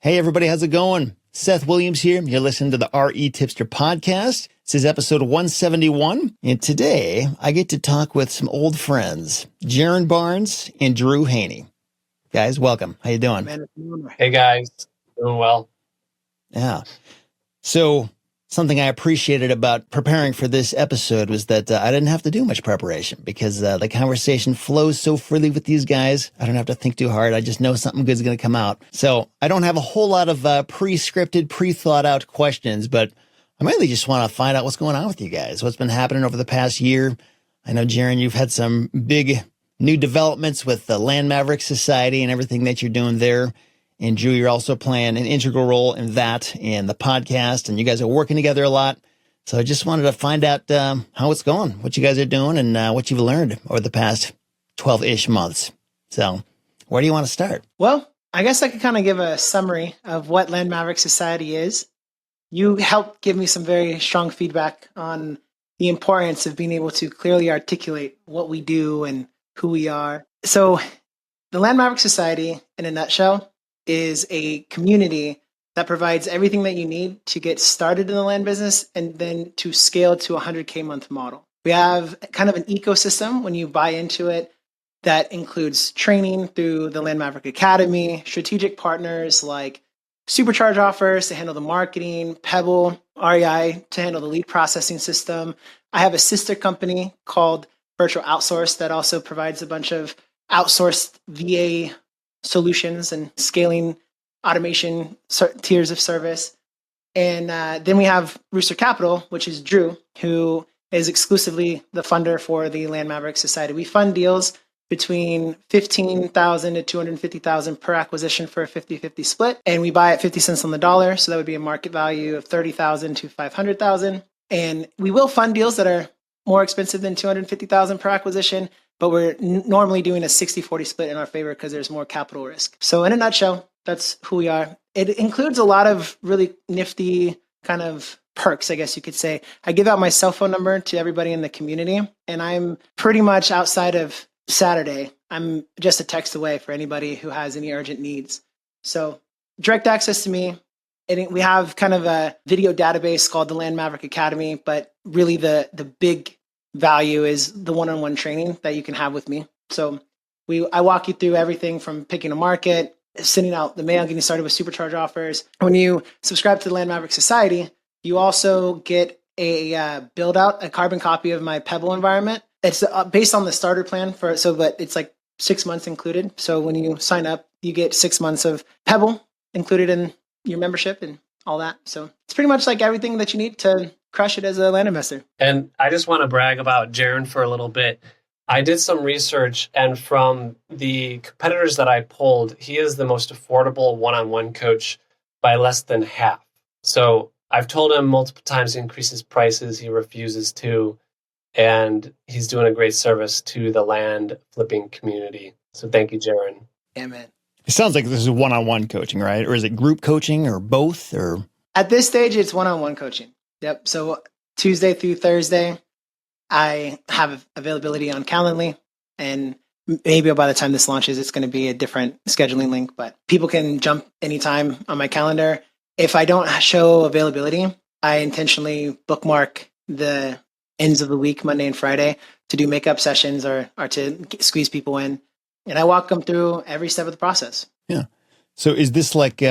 Hey, everybody, how's it going? Seth Williams here. You're listening to the REtipster podcast. This is episode 171, and today I get to talk with some old friends, Jaren Barnes and Drew Haney. Guys, welcome. How you doing? Hey, guys. Doing well. Yeah. So something I appreciated about preparing for this episode was that I didn't have to do much preparation because the conversation flows so freely with these guys. I don't have to think too hard. I just know something good is going to come out. So I don't have a whole lot of pre-scripted, pre-thought out questions, but I mainly just want to find out what's going on with you guys, what's been happening over the past year. I know, Jaren, you've had some big new developments with the Land Mavericks Society and everything that you're doing there. And Drew, you're also playing an integral role in that and the podcast, and you guys are working together a lot. So I just wanted to find out how it's going, what you guys are doing, and what you've learned over the past 12-ish months. So where do you want to start? Well, I guess I could kind of give a summary of what Land Mavericks Society is. You helped give me some very strong feedback on the importance of being able to clearly articulate what we do and who we are. So the Land Mavericks Society, in a nutshell, is a community that provides everything that you need to get started in the land business and then to scale to a 100K month model. We have kind of an ecosystem when you buy into it that includes training through the Land Maverick Academy, strategic partners like Supercharge offers to handle the marketing, Pebble, REI to handle the lead processing system. I have a sister company called Virtual Outsource that also provides a bunch of outsourced VA solutions and scaling automation tiers of service. And then we have Rooster Capital, which is Drew, who is exclusively the funder for the Land Maverick Society. We fund deals between $15,000 to $250,000 per acquisition for a 50-50 split. And we buy at 50 cents on the dollar. So that would be a market value of $30,000 to $500,000. And we will fund deals that are more expensive than $250,000 per acquisition, but we're normally doing a 60-40 split in our favor because there's more capital risk. So in a nutshell, that's who we are. It includes a lot of really nifty kind of perks, I guess you could say. I give out my cell phone number to everybody in the community, and I'm pretty much outside of Saturday. I'm just a text away for anybody who has any urgent needs. So direct access to me. We have kind of a video database called the Land Maverick Academy, but really the big value is the one-on-one training that you can have with me. So I walk you through everything from picking a market, sending out the mail, getting started with Supercharge offers. When you subscribe to the Land Maverick Society, you also get a build out, a carbon copy of my Pebble environment. It's based on the starter plan but it's like 6 months included. So when you sign up, you get 6 months of Pebble included in your membership and all that. So it's pretty much like everything that you need to crush it as a land investor. And I just want to brag about Jaren for a little bit. I did some research, and from the competitors that I pulled, he is the most affordable one-on-one coach by less than half. So I've told him multiple times to increase his prices. He refuses to, and he's doing a great service to the land flipping community. So thank you, Jaren. Amen. It sounds like this is one-on-one coaching, right? Or is it group coaching or both? Or at this stage, it's one-on-one coaching. Yep. So Tuesday through Thursday, I have availability on Calendly, and maybe by the time this launches, it's going to be a different scheduling link, but people can jump anytime on my calendar. If I don't show availability, I intentionally bookmark the ends of the week, Monday and Friday, to do makeup sessions or to squeeze people in. And I walk them through every step of the process. Yeah. So is this like,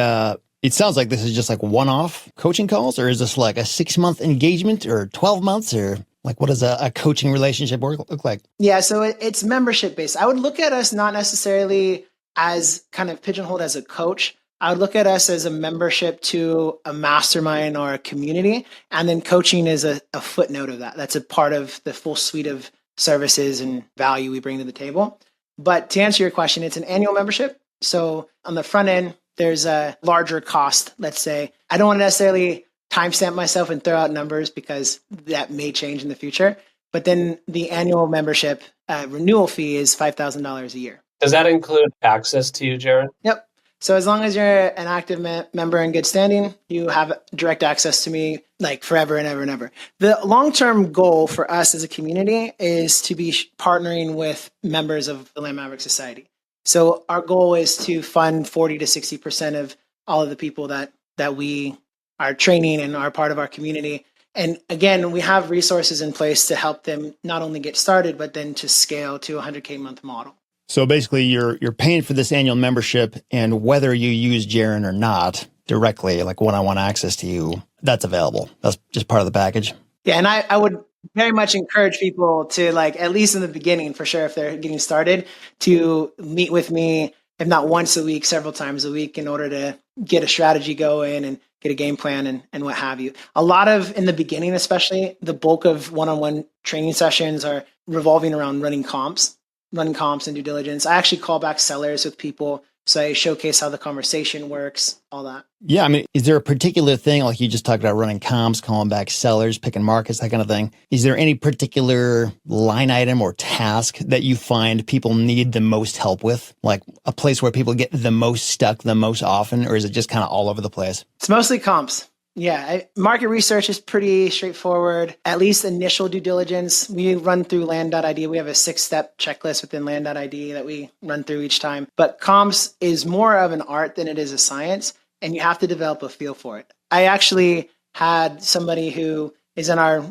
it sounds like this is just like one-off coaching calls, or is this like a 6-month engagement or 12 months, or like what does a coaching relationship look like? Yeah. So it's membership based. I would look at us not necessarily as kind of pigeonholed as a coach. I would look at us as a membership to a mastermind or a community. And then coaching is a footnote of that. That's a part of the full suite of services and value we bring to the table. But to answer your question, it's an annual membership. So on the front end, there's a larger cost, let's say. I don't want to necessarily timestamp myself and throw out numbers because that may change in the future. But then the annual membership renewal fee is $5,000 a year. Does that include access to you, Jaren? Yep. So as long as you're an active member in good standing, you have direct access to me like forever and ever and ever. The long-term goal for us as a community is to be partnering with members of the Land Maverick Society. So our goal is to fund 40 to 60% of all of the people that we are training and are part of our community. And again, we have resources in place to help them not only get started, but then to scale to a 100K month model. So basically you're paying for this annual membership, and whether you use Jaren or not directly, like one-on-one access to you, that's available. That's just part of the package. Yeah. And I would very much encourage people to, like, at least in the beginning, for sure, if they're getting started, to meet with me, if not once a week, several times a week, in order to get a strategy going and get a game plan and what have you. A lot of, in the beginning, especially, the bulk of one-on-one training sessions are revolving around running comps and due diligence. I actually call back sellers with people. So I showcase how the conversation works, all that. Yeah. I mean, is there a particular thing, like you just talked about running comps, calling back sellers, picking markets, that kind of thing? Is there any particular line item or task that you find people need the most help with? Like a place where people get the most stuck the most often, or is it just kind of all over the place? It's mostly comps. Yeah, market research is pretty straightforward. At least initial due diligence, we run through land.id. We have a 6-step checklist within land.id that we run through each time. But comps is more of an art than it is a science, and you have to develop a feel for it. I actually had somebody who is in our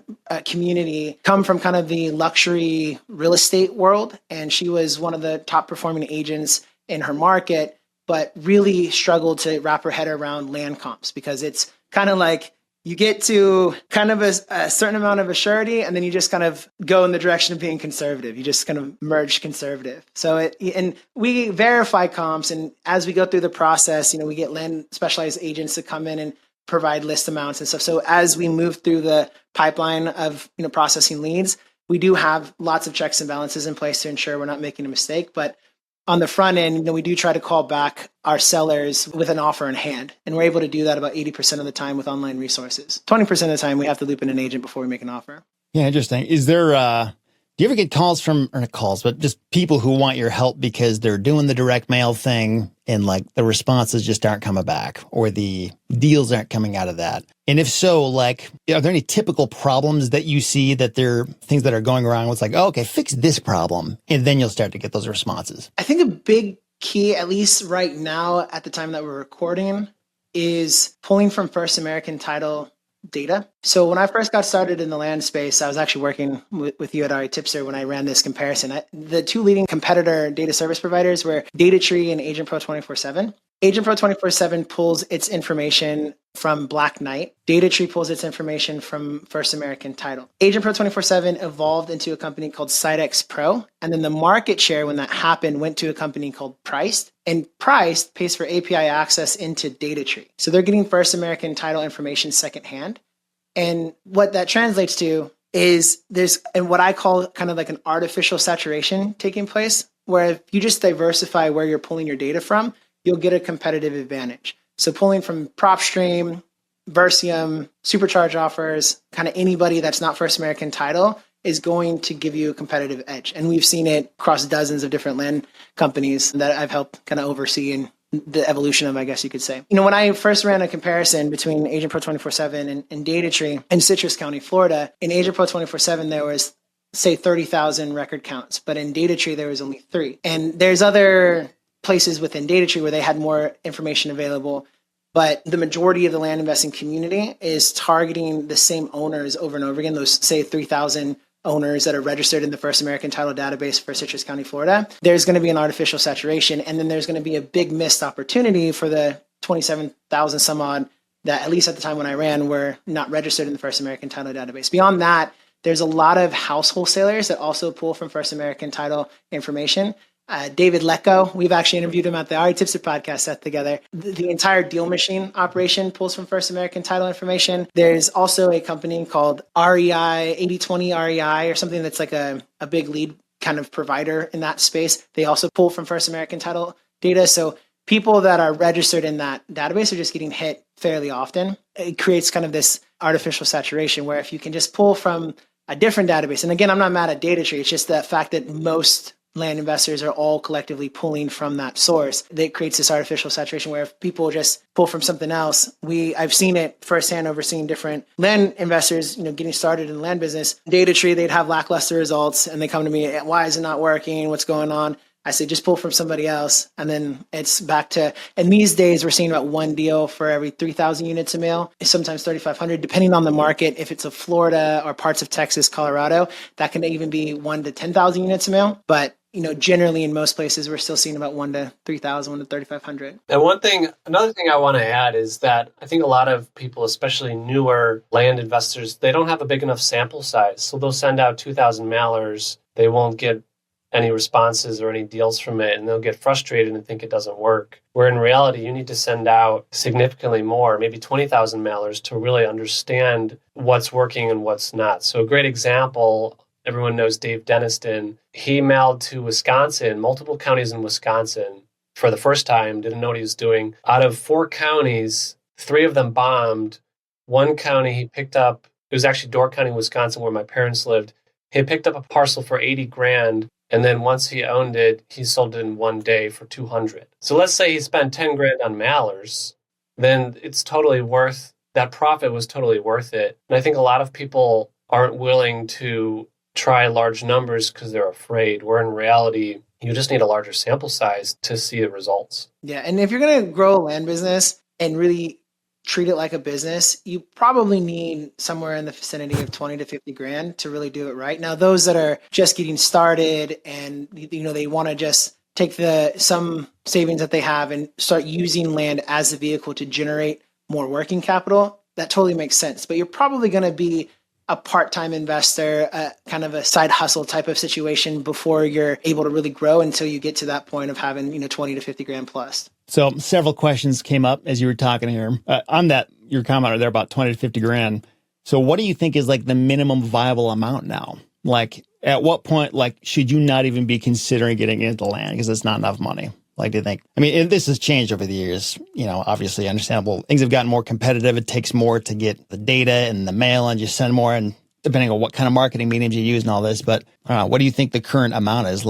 community come from kind of the luxury real estate world, and she was one of the top performing agents in her market, but really struggled to wrap her head around land comps, because it's kind of like you get to kind of a certain amount of a surety, and then you just kind of go in the direction of being conservative. You just kind of merge conservative. So and we verify comps, and as we go through the process, we get land specialized agents to come in and provide list amounts and stuff. So as we move through the pipeline of processing leads, we do have lots of checks and balances in place to ensure we're not making a mistake. But on the front end, we do try to call back our sellers with an offer in hand. And we're able to do that about 80% of the time with online resources. 20% of the time, we have to loop in an agent before we make an offer. Yeah, interesting. Is there, do you ever get calls from, or not calls, but just people who want your help because they're doing the direct mail thing and like the responses just aren't coming back, or the deals aren't coming out of that? And if so, like, are there any typical problems that you see, that there are things that are going wrong? It's like, oh, okay, fix this problem, and then you'll start to get those responses. I think a big key, at least right now at the time that we're recording, is pulling from First American Title data. So when I first got started in the land space, I was actually working with you at REtipster when I ran this comparison. The two leading competitor data service providers were DataTree and Agent Pro 24/7. Agent Pro 24/7 pulls its information from Black Knight. DataTree pulls its information from First American Title. Agent Pro 24/7 evolved into a company called Sitex Pro. And then the market share, when that happened, went to a company called Priced. And Priced pays for API access into DataTree. So they're getting First American Title information secondhand. And what that translates to is there's, and what I call kind of like an artificial saturation taking place, where if you just diversify where you're pulling your data from, you'll get a competitive advantage. So pulling from PropStream, Versium, Supercharge offers, kind of anybody that's not First American Title is going to give you a competitive edge. And we've seen it across dozens of different land companies that I've helped kind of oversee in the evolution of, I guess you could say. When I first ran a comparison between Agent Pro 24/7 and DataTree in Citrus County, Florida, in Agent Pro 24/7, there was, say, 30,000 record counts, but in DataTree, there was only 3. And there's other places within DataTree where they had more information available, but the majority of the land investing community is targeting the same owners over and over again, those, say, 3,000 owners that are registered in the First American Title database for Citrus County, Florida. There's going to be an artificial saturation, and then there's going to be a big missed opportunity for the 27,000 some odd that, at least at the time when I ran, were not registered in the First American Title database. Beyond that, there's a lot of house wholesalers that also pull from First American Title information. David Lecco, we've actually interviewed him at the REtipster podcast set together. The entire deal machine operation pulls from First American Title information. There's also a company called REI, 8020 REI, or something that's like a big lead kind of provider in that space. They also pull from First American Title data. So people that are registered in that database are just getting hit fairly often. It creates kind of this artificial saturation where if you can just pull from a different database, and again, I'm not mad at DataTree, it's just the fact that most land investors are all collectively pulling from that source, that creates this artificial saturation where if people just pull from something else, I've seen it firsthand overseeing different land investors, getting started in the land business. DataTree, they'd have lackluster results and they come to me, why is it not working? What's going on? I say just pull from somebody else. And then it's back to, and these days we're seeing about one deal for every 3,000 units a mail, sometimes 3,500, depending on the market. If it's a Florida or parts of Texas, Colorado, that can even be 1 to 10,000 units a mail. But generally in most places, we're still seeing about 1 to 3,000, 1 to 3,500. And another thing I want to add is that I think a lot of people, especially newer land investors, they don't have a big enough sample size. So they'll send out 2,000 mailers. They won't get any responses or any deals from it, and they'll get frustrated and think it doesn't work. Where in reality, you need to send out significantly more, maybe 20,000 mailers to really understand what's working and what's not. So a great example, everyone knows Dave Deniston. He mailed to Wisconsin, multiple counties in Wisconsin for the first time, didn't know what he was doing. Out of 4 counties, 3 of them bombed. One county he picked up, it was actually Door County, Wisconsin, where my parents lived. He picked up a parcel for 80 grand. And then once he owned it, he sold it in one day for 200. So let's say he spent 10 grand on mailers, then it's totally worth, that profit was totally worth it. And I think a lot of people aren't willing to try large numbers because they're afraid, where in reality, you just need a larger sample size to see the results. Yeah. And if you're going to grow a land business and really treat it like a business, you probably need somewhere in the vicinity of 20 to 50 grand to really do it right. Now, those that are just getting started and, they want to just take some savings that they have and start using land as a vehicle to generate more working capital, that totally makes sense. But you're probably going to be a part-time investor, kind of a side hustle type of situation before you're able to really grow until you get to that point of having, 20 to 50 grand plus. So several questions came up as you were talking here. On that, your comment there about 20 to 50 grand. So what do you think is like the minimum viable amount now? Like at what point, should you not even be considering getting into land because it's not enough money? Do you think? I mean, this has changed over the years, obviously understandable. Things have gotten more competitive. It takes more to get the data and the mail and you send more, and depending on what kind of marketing mediums you use and all this. But what do you think the current amount is?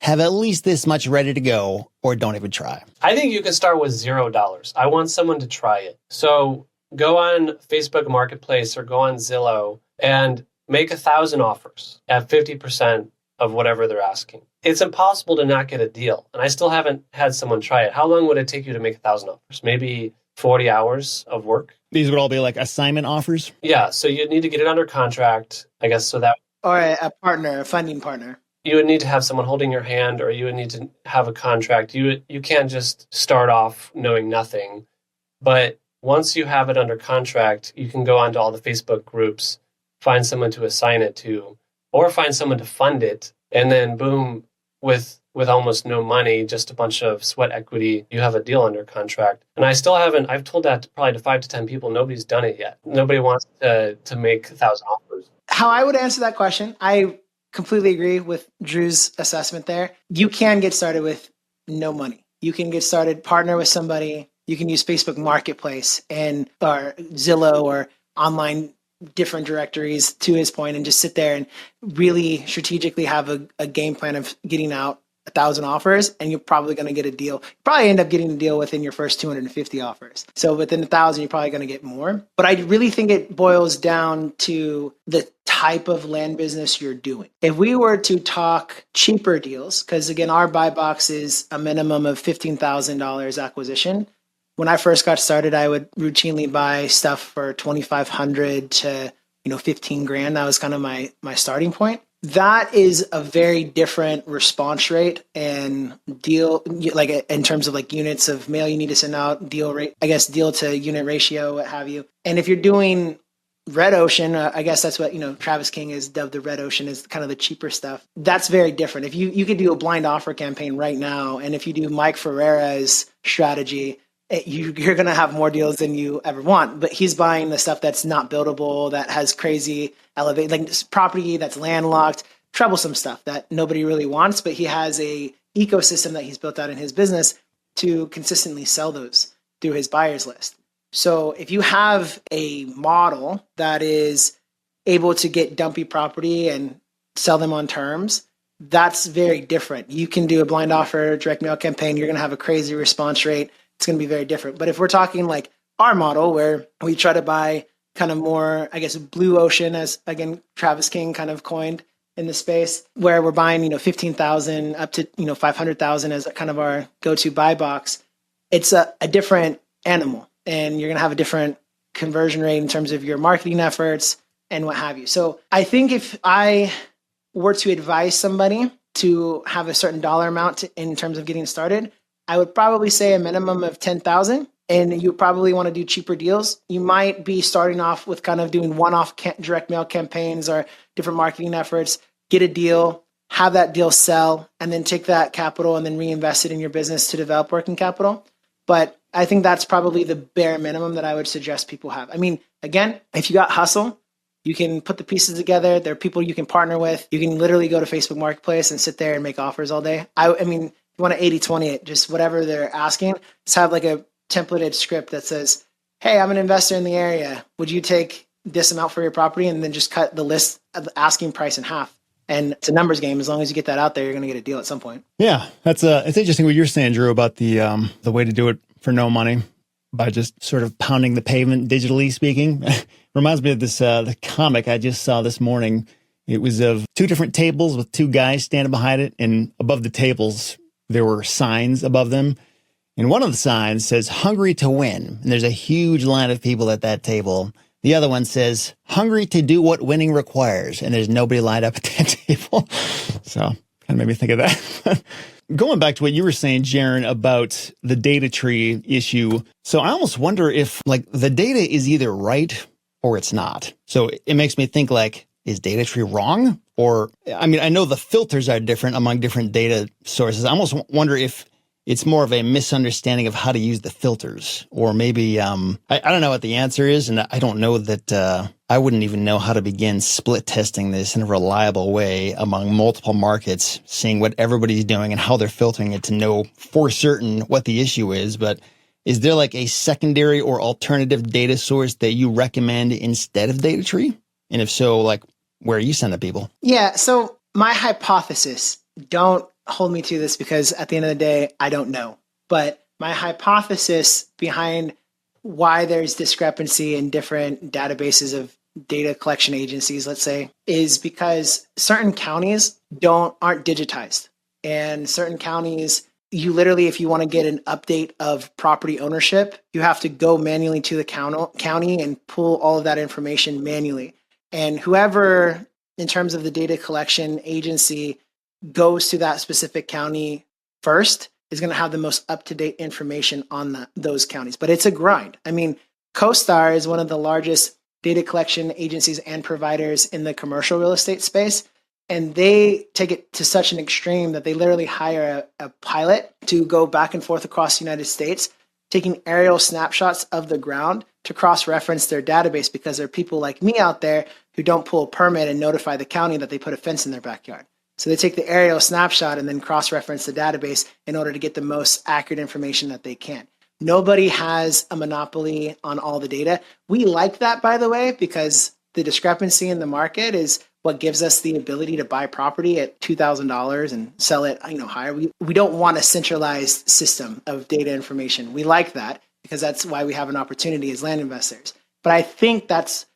Have at least this much ready to go or don't even try? I think you can start with $0. I want someone to try it. So go on Facebook Marketplace or go on Zillow and make 1,000 offers at 50% of whatever they're asking. It's impossible to not get a deal. And I still haven't had someone try it. How long would it take you to make 1,000 offers? Maybe 40 hours of work? These would all be like assignment offers? Yeah. So you need to get it under contract, I guess, so that... Or a partner, a funding partner. You would need to have someone holding your hand, or you would need to have a contract. You can't just start off knowing nothing. But once you have it under contract, you can go onto all the Facebook groups, find someone to assign it to, or find someone to fund it. And then boom, with almost no money, just a bunch of sweat equity, you have a deal under contract. And I still haven't, I've told that probably to 5 to 10 people, nobody's done it yet. Nobody wants to make 1,000 offers. How I would answer that question, I completely agree with Drew's assessment there. You can get started with no money. You can get started, partner with somebody. You can use Facebook Marketplace or Zillow or online different directories, to his point, and just sit there and really strategically have a game plan of getting out 1,000 offers, and you're probably going to get a deal. You probably end up getting a deal within your first 250 offers. So within 1,000, you're probably going to get more. But I really think it boils down to the type of land business you're doing. If we were to talk cheaper deals, because again, our buy box is a minimum of $15,000 acquisition. When I first got started, I would routinely buy stuff for 2,500 to 15 grand. That was kind of my starting point. That is a very different response rate and deal, like in terms of like units of mail you need to send out, deal rate, I guess deal to unit ratio, what have you. And if you're doing red ocean, I guess that's what Travis King has dubbed the red ocean, is kind of the cheaper stuff. That's very different. If you could do a blind offer campaign right now, and if you do Mike Ferreira's strategy, you're going to have more deals than you ever want. But he's buying the stuff that's not buildable, that has crazy elevate, like this property that's landlocked, troublesome stuff that nobody really wants. But he has a ecosystem that he's built out in his business to consistently sell those through his buyers list. So if you have a model that is able to get dumpy property and sell them on terms, that's very different. You can do a blind offer, direct mail campaign. You're going to have a crazy response rate. It's going to be very different. But if we're talking like our model, where we try to buy kind of more, I guess, blue ocean, as again, Travis King kind of coined, in the space where we're buying, 15,000 up to, 500,000 as kind of our go-to buy box. It's a different animal, and you're going to have a different conversion rate in terms of your marketing efforts and what have you. So I think if I were to advise somebody to have a certain dollar amount in terms of getting started, I would probably say a minimum of 10,000, and you probably want to do cheaper deals. You might be starting off with kind of doing one-off direct mail campaigns or different marketing efforts, get a deal, have that deal sell, and then take that capital and then reinvest it in your business to develop working capital. But I think that's probably the bare minimum that I would suggest people have. I mean, again, if you got hustle, you can put the pieces together. There are people you can partner with. You can literally go to Facebook Marketplace and sit there and make offers all day. I mean, if you want to 80-20 it, just whatever they're asking, just have like a templated script that says, hey, I'm an investor in the area. Would you take this amount for your property? And then just cut the list of the asking price in half. And it's a numbers game. As long as you get that out there, you're going to get a deal at some point. Yeah, it's interesting what you're saying, Drew, about the way to do it for no money by just sort of pounding the pavement, digitally speaking. Reminds me of this the comic I just saw this morning. It was of two different tables with two guys standing behind it, and above the tables there were signs above them. And one of the signs says "Hungry to win," and there's a huge line of people at that table. The other one says, "Hungry to do what winning requires," and there's nobody lined up at that table. So kind of made me think of that. Going back to what you were saying, Jaren, about the data tree issue. So I almost wonder if like the data is either right or it's not. So it makes me think like, is data tree wrong? Or, I mean, I know the filters are different among different data sources. I almost wonder if it's more of a misunderstanding of how to use the filters, or maybe, I don't know what the answer is. And I don't know that, I wouldn't even know how to begin split testing this in a reliable way among multiple markets, seeing what everybody's doing and how they're filtering it to know for certain what the issue is. But is there like a secondary or alternative data source that you recommend instead of data tree? And if so, like where are you sending people? Yeah. So my hypothesis, don't hold me to this because at the end of the day, I don't know. But my hypothesis behind why there's discrepancy in different databases of data collection agencies, let's say, is because certain counties aren't digitized. And certain counties, you literally, if you want to get an update of property ownership, you have to go manually to the county and pull all of that information manually. And whoever, in terms of the data collection agency, goes to that specific county first is going to have the most up-to-date information on those counties. But it's a grind. I mean, CoStar is one of the largest data collection agencies and providers in the commercial real estate space. And they take it to such an extreme that they literally hire a pilot to go back and forth across the United States, taking aerial snapshots of the ground to cross-reference their database, because there are people like me out there who don't pull a permit and notify the county that they put a fence in their backyard. So they take the aerial snapshot and then cross-reference the database in order to get the most accurate information that they can. Nobody has a monopoly on all the data. We like that, by the way, because the discrepancy in the market is what gives us the ability to buy property at $2,000 and sell it, higher. We don't want a centralized system of data information. We like that because that's why we have an opportunity as land investors. But I think that's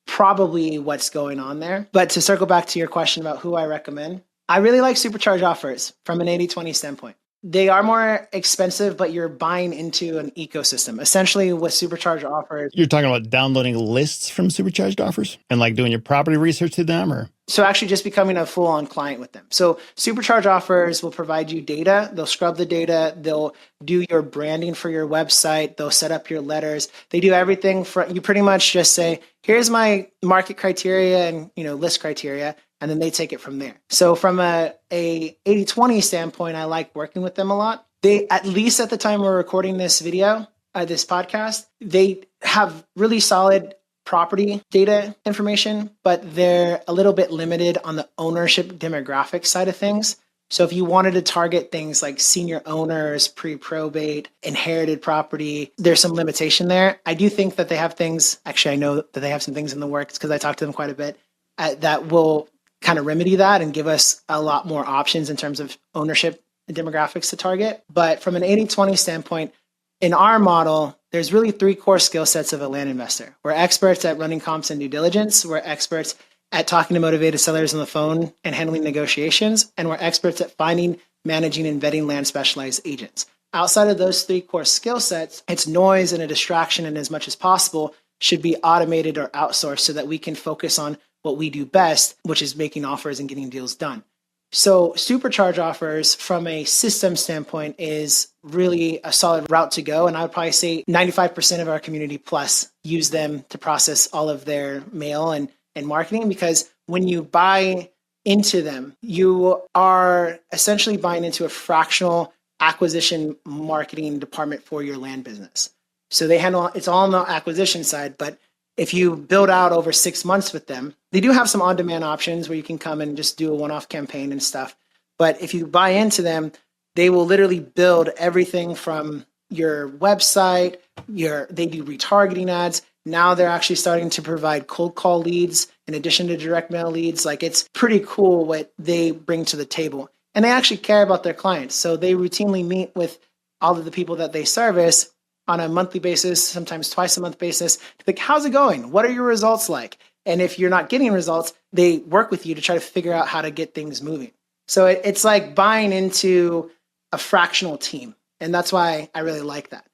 probably what's going on there. But to circle back to your question about who I recommend, I really like supercharge offers from an 80-20 standpoint. They are more expensive, but you're buying into an ecosystem. Essentially, with supercharged offers, You're talking about downloading lists from supercharged offers and like doing your property research to them, or? So actually just becoming a full-on client with them. So supercharge offers will provide you data. They'll scrub the data. They'll do your branding for your website. They'll set up your letters. They do everything for you. Pretty much just say, here's my market criteria and list criteria, and then they take it from there. So from a 80-20 standpoint, I like working with them a lot. They, at least at the time we're recording this video, this podcast, they have really solid property data information, but they're a little bit limited on the ownership demographic side of things. So if you wanted to target things like senior owners, pre-probate, inherited property, there's some limitation there. I do think that they have things, actually I know that they have some things in the works because I talk to them quite a bit, that will kind of remedy that and give us a lot more options in terms of ownership and demographics to target. But from an 80-20 standpoint, in our model, there's really three core skill sets of a land investor. We're experts at running comps and due diligence. We're experts at talking to motivated sellers on the phone and handling negotiations, and we're experts at finding, managing, and vetting land specialized agents. Outside of those 3 core skill sets, it's noise and a distraction, and as much as possible should be automated or outsourced so that we can focus on what we do best, which is making offers and getting deals done. So supercharge offers from a system standpoint is really a solid route to go. And I would probably say 95% of our community plus use them to process all of their mail and marketing, because when you buy into them, you are essentially buying into a fractional acquisition marketing department for your land business. So they handle, it's all on the acquisition side, but if you build out over 6 months with them, they do have some on-demand options where you can come and just do a one-off campaign and stuff. But if you buy into them, they will literally build everything from your website, they do retargeting ads. Now they're actually starting to provide cold call leads in addition to direct mail leads. Like, it's pretty cool what they bring to the table. And they actually care about their clients. So they routinely meet with all of the people that they service on a monthly basis, sometimes twice a month basis, to think, how's it going? What are your results like? And if you're not getting results, they work with you to try to figure out how to get things moving. So it's like buying into a fractional team. And that's why I really like that.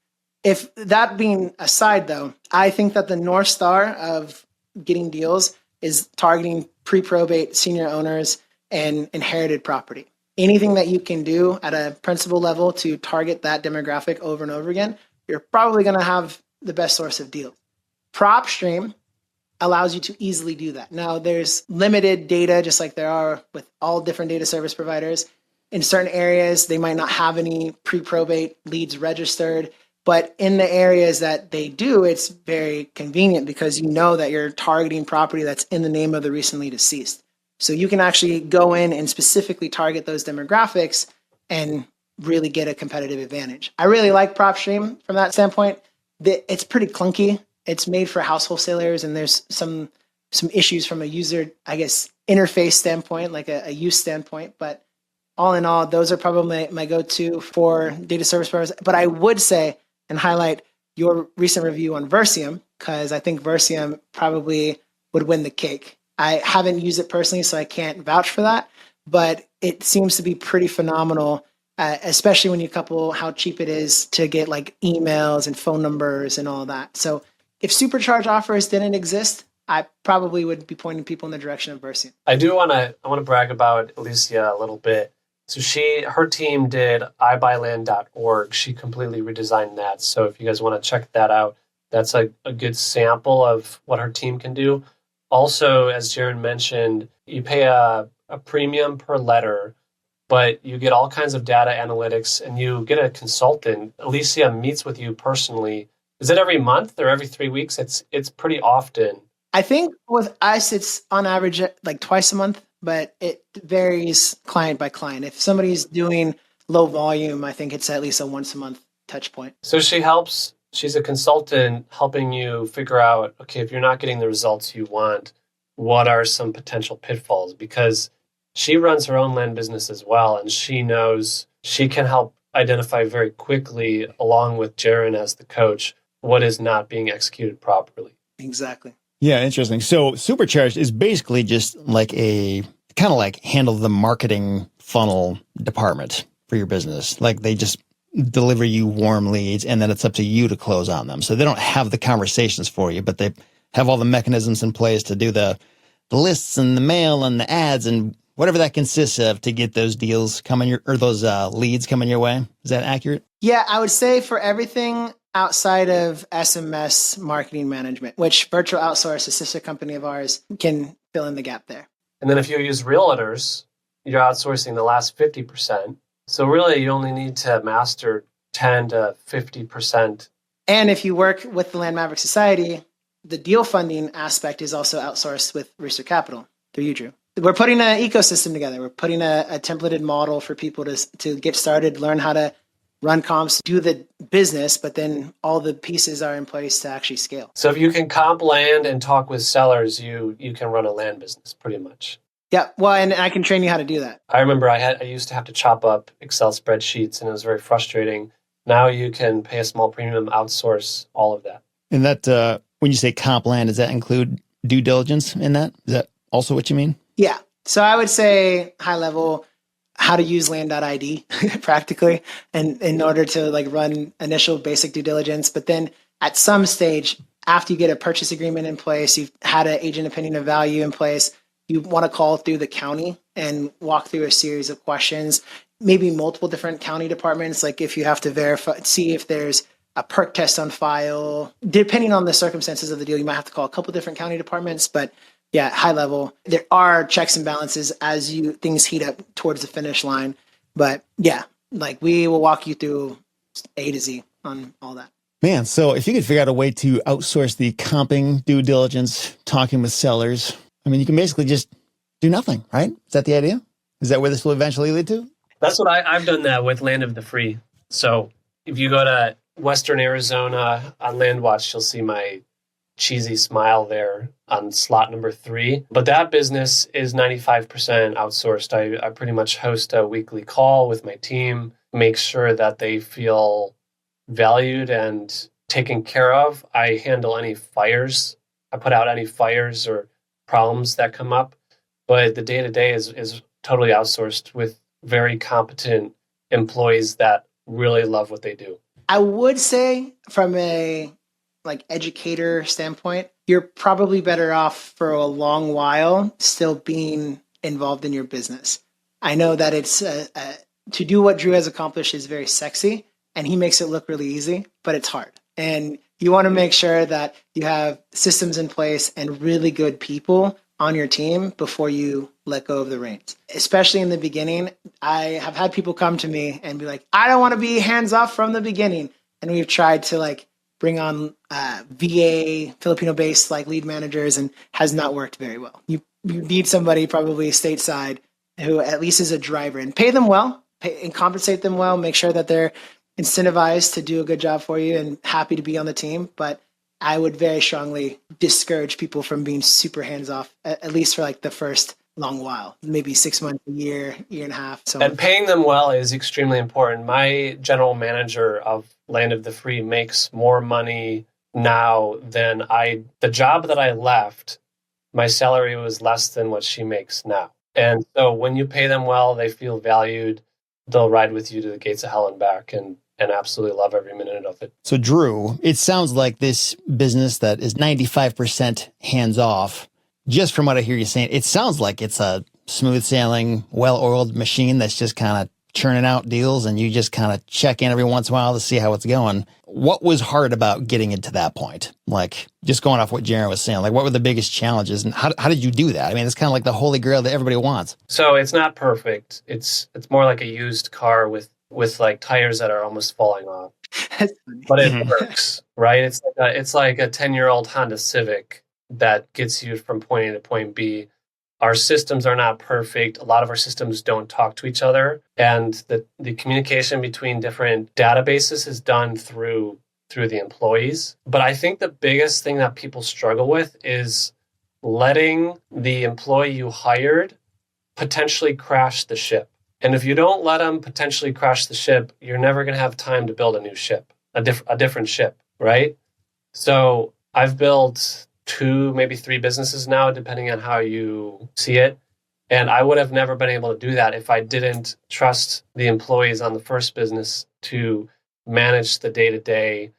If that being aside, though, I think that the North Star of getting deals is targeting pre-probate senior owners and inherited property. Anything that you can do at a principal level to target that demographic over and over again, you're probably going to have the best source of deals. PropStream allows you to easily do that. Now, there's limited data, just like there are with all different data service providers. In certain areas, they might not have any pre-probate leads registered, but in the areas that they do, it's very convenient because you know that you're targeting property that's in the name of the recently deceased. So you can actually go in and specifically target those demographics and really get a competitive advantage. I really like PropStream from that standpoint. It's pretty clunky. It's made for house wholesalers, and there's some issues from a user, I guess, interface standpoint, like a use standpoint. But all in all, those are probably my go-to for data service providers. But I would say and highlight your recent review on Versium, because I think Versium probably would win the cake. I haven't used it personally, so I can't vouch for that, but it seems to be pretty phenomenal, especially when you couple how cheap it is to get like emails and phone numbers and all that. So if supercharge offers didn't exist, I probably would be pointing people in the direction of Versium. I want to brag about Alicia a little bit. So her team did ibuyland.org. She completely redesigned that. So if you guys want to check that out, that's a good sample of what her team can do. Also, as Jaren mentioned, you pay a premium per letter, but you get all kinds of data analytics and you get a consultant. Alicia meets with you personally. Is it every month or every 3 weeks? It's pretty often. I think with us, it's on average like twice a month, but it varies client by client. If somebody's doing low volume, I think it's at least a once a month touch point. So she's a consultant helping you figure out, okay, if you're not getting the results you want, what are some potential pitfalls? Because she runs her own land business as well, and she knows she can help identify very quickly, along with Jaren as the coach, what is not being executed properly. Exactly. Yeah, interesting. So Supercharged is basically just like kind of like handle the marketing funnel department for your business. Like they just deliver you warm leads and then it's up to you to close on them. So they don't have the conversations for you, but they have all the mechanisms in place to do the lists and the mail and the ads and whatever that consists of to get those deals coming or those leads coming your way. Is that accurate? Yeah, I would say for everything outside of SMS marketing management, which Virtual Outsource, a sister company of ours, can fill in the gap there. And then if you use realtors, you're outsourcing the last 50%. So really, you only need to master 10 to 50%. And if you work with the Land Maverick Society, the deal funding aspect is also outsourced with Rooster Capital through you, Drew. We're putting an ecosystem together. We're putting a templated model for people to get started, learn how to run comps, do the business, but then all the pieces are in place to actually scale. So if you can comp land and talk with sellers, you can run a land business pretty much. Yeah, well, and I can train you how to do that. I remember I used to have to chop up Excel spreadsheets, and it was very frustrating. Now you can pay a small premium, outsource all of that. And that when you say comp land, does that include due diligence in that? Is that also what you mean? Yeah. So I would say high level, how to use land.id practically and in order to like run initial basic due diligence. But then at some stage, after you get a purchase agreement in place, you've had an agent opinion of value in place, you want to call through the county and walk through a series of questions, maybe multiple different county departments. Like if you have to verify, see if there's a perk test on file, depending on the circumstances of the deal, you might have to call a couple different county departments, but yeah, high level, there are checks and balances as things heat up towards the finish line. But yeah, like we will walk you through A to Z on all that. Man, so if you could figure out a way to outsource the comping, due diligence, talking with sellers, I mean, you can basically just do nothing, right? Is that the idea? Is that where this will eventually lead to? That's what I've done that with Land of the Free. So if you go to Western Arizona on Landwatch, you'll see my cheesy smile there on slot number 3. But that business is 95% outsourced. I pretty much host a weekly call with my team, make sure that they feel valued and taken care of. I handle any fires. I put out any fires or problems that come up. But the day-to-day is totally outsourced with very competent employees that really love what they do. I would say from a like educator standpoint, you're probably better off for a long while still being involved in your business. I know that it's to do what Drew has accomplished is very sexy and he makes it look really easy, but it's hard. And you want to make sure that you have systems in place and really good people on your team before you let go of the reins. Especially in the beginning, I have had people come to me and be like, I don't want to be hands off from the beginning. And we've tried to like bring on VA, Filipino-based like lead managers, and has not worked very well. You need somebody probably stateside who at least is a driver, and pay them well, and compensate them well, make sure that they're incentivized to do a good job for you and happy to be on the team. But I would very strongly discourage people from being super hands-off, at least for like the first long while, maybe 6 months, a year, year and a half. So, and paying them well is extremely important. My general manager of Land of the Free makes more money now than the job that I left, my salary was less than what she makes now. And so when you pay them well, they feel valued. They'll ride with you to the gates of hell and back and absolutely love every minute of it. So Drew, it sounds like this business that is 95% hands off, just from what I hear you saying, it sounds like it's a smooth sailing, well-oiled machine that's just kind of churning out deals and you just kind of check in every once in a while to see how it's going. What was hard about getting it to that point? Like just going off what Jaren was saying, like what were the biggest challenges and how did you do that? I mean, it's kind of like the holy grail that everybody wants. So it's not perfect. It's more like a used car with like tires that are almost falling off, but it works, right? It's like a 10-year-old Honda Civic that gets you from point A to point B. Our systems are not perfect. A lot of our systems don't talk to each other. And the communication between different databases is done through the employees. But I think the biggest thing that people struggle with is letting the employee you hired potentially crash the ship. And if you don't let them potentially crash the ship, you're never going to have time to build a new ship, a different ship, right? So I've built 2, maybe 3 businesses now, depending on how you see it. And I would have never been able to do that if I didn't trust the employees on the first business to manage the day-to-day.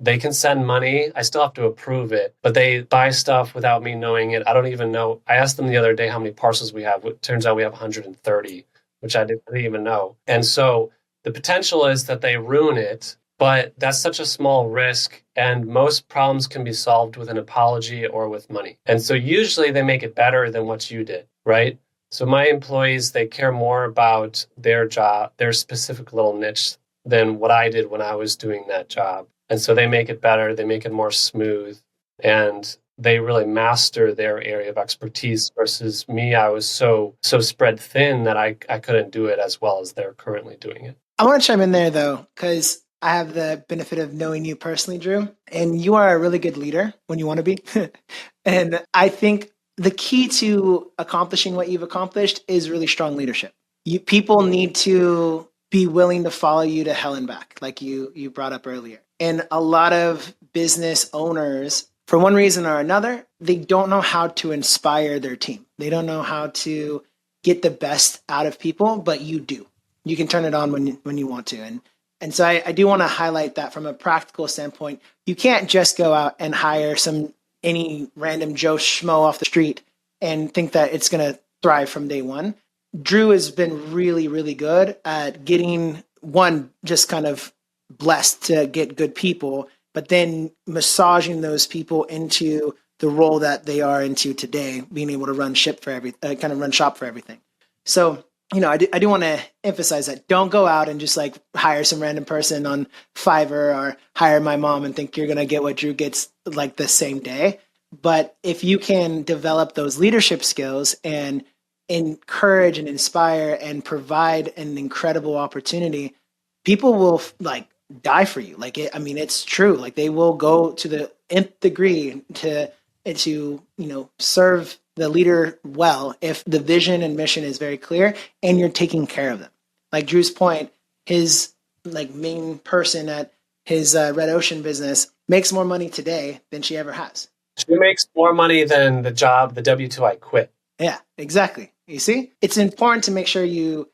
They can send money. I still have to approve it, but they buy stuff without me knowing it. I don't even know. I asked them the other day how many parcels we have. It turns out we have 130, which I didn't even know. And so the potential is that they ruin it, but that's such a small risk. And most problems can be solved with an apology or with money. And so usually they make it better than what you did, right? So my employees, they care more about their job, their specific little niche than what I did when I was doing that job. And so they make it better, they make it more smooth, and they really master their area of expertise versus me. I was so spread thin that I couldn't do it as well as they're currently doing it. I want to chime in there though, because I have the benefit of knowing you personally, Drew, and you are a really good leader when you want to be. And I think the key to accomplishing what you've accomplished is really strong leadership. People need to be willing to follow you to hell and back, like you brought up earlier. And a lot of business owners for one reason or another, they don't know how to inspire their team. They don't know how to get the best out of people, but you do. You can turn it on when you want to. And so I do want to highlight that from a practical standpoint. You can't just go out and hire any random Joe Schmo off the street and think that it's going to thrive from day one. Drew has been really, really good at getting just kind of blessed to get good people, but then massaging those people into the role that they are into today, being able to run shop for everything. So, I do want to emphasize that. Don't go out and just like hire some random person on Fiverr or hire my mom and think you're going to get what Drew gets like the same day. But if you can develop those leadership skills and encourage and inspire and provide an incredible opportunity, people will like die for you. It's true. Like they will go to the nth degree to serve the leader well if the vision and mission is very clear and you're taking care of them. Like Drew's point, his like main person at his Red Ocean business makes more money today than she ever has. She makes more money than the W-2 I quit. Yeah, exactly. You see, it's important to make sure you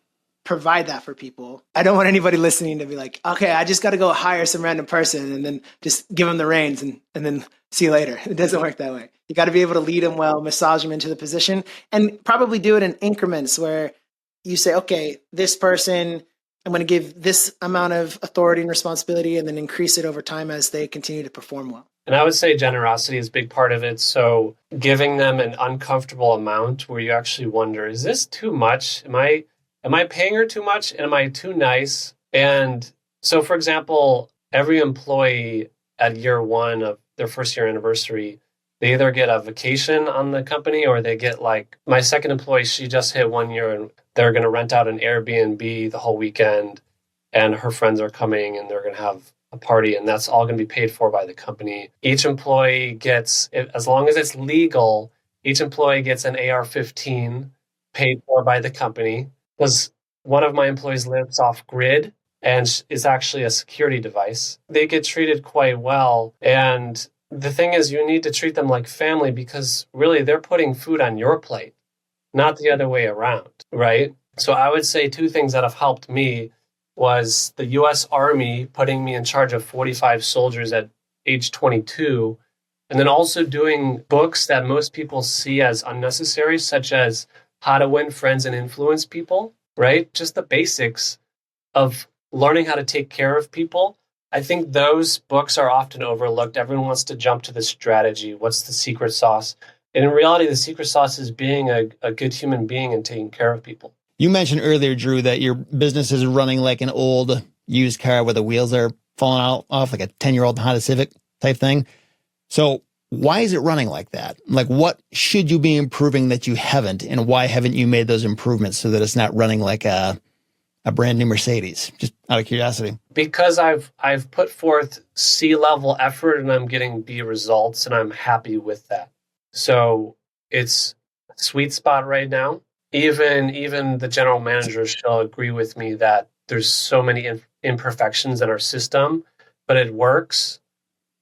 provide that for people. I don't want anybody listening to be like, okay, I just got to go hire some random person and then just give them the reins and then see you later. It doesn't work that way. You got to be able to lead them well, massage them into the position, and probably do it in increments where you say, okay, this person, I'm going to give this amount of authority and responsibility and then increase it over time as they continue to perform well. And I would say generosity is a big part of it. So giving them an uncomfortable amount where you actually wonder, is this too much? Am I paying her too much? And am I too nice? And so, for example, every employee at year one of their first year anniversary, they either get a vacation on the company or they get like my second employee, she just hit 1 year and they're going to rent out an Airbnb the whole weekend and her friends are coming and they're going to have a party and that's all going to be paid for by the company. Each employee gets, as long as it's legal, each employee gets an AR-15 paid for by the company because one of my employees lives off grid and is actually a security device. They get treated quite well. And the thing is, you need to treat them like family because really they're putting food on your plate, not the other way around, right? So I would say two things that have helped me was the U.S. Army putting me in charge of 45 soldiers at age 22, and then also doing books that most people see as unnecessary, such as How to Win Friends and Influence People, right? Just the basics of learning how to take care of people. I think those books are often overlooked. Everyone wants to jump to the strategy. What's the secret sauce? And in reality, the secret sauce is being a good human being and taking care of people. You mentioned earlier, Drew, that your business is running like an old used car where the wheels are falling off, like a 10-year-old Honda Civic type thing. So why is it running like that? Like, what should you be improving that you haven't? And why haven't you made those improvements so that it's not running like a brand new Mercedes? Just out of curiosity. Because I've put forth C-level effort and I'm getting B results and I'm happy with that. So it's a sweet spot right now. Even the general manager shall agree with me that there's so many imperfections in our system, but it works.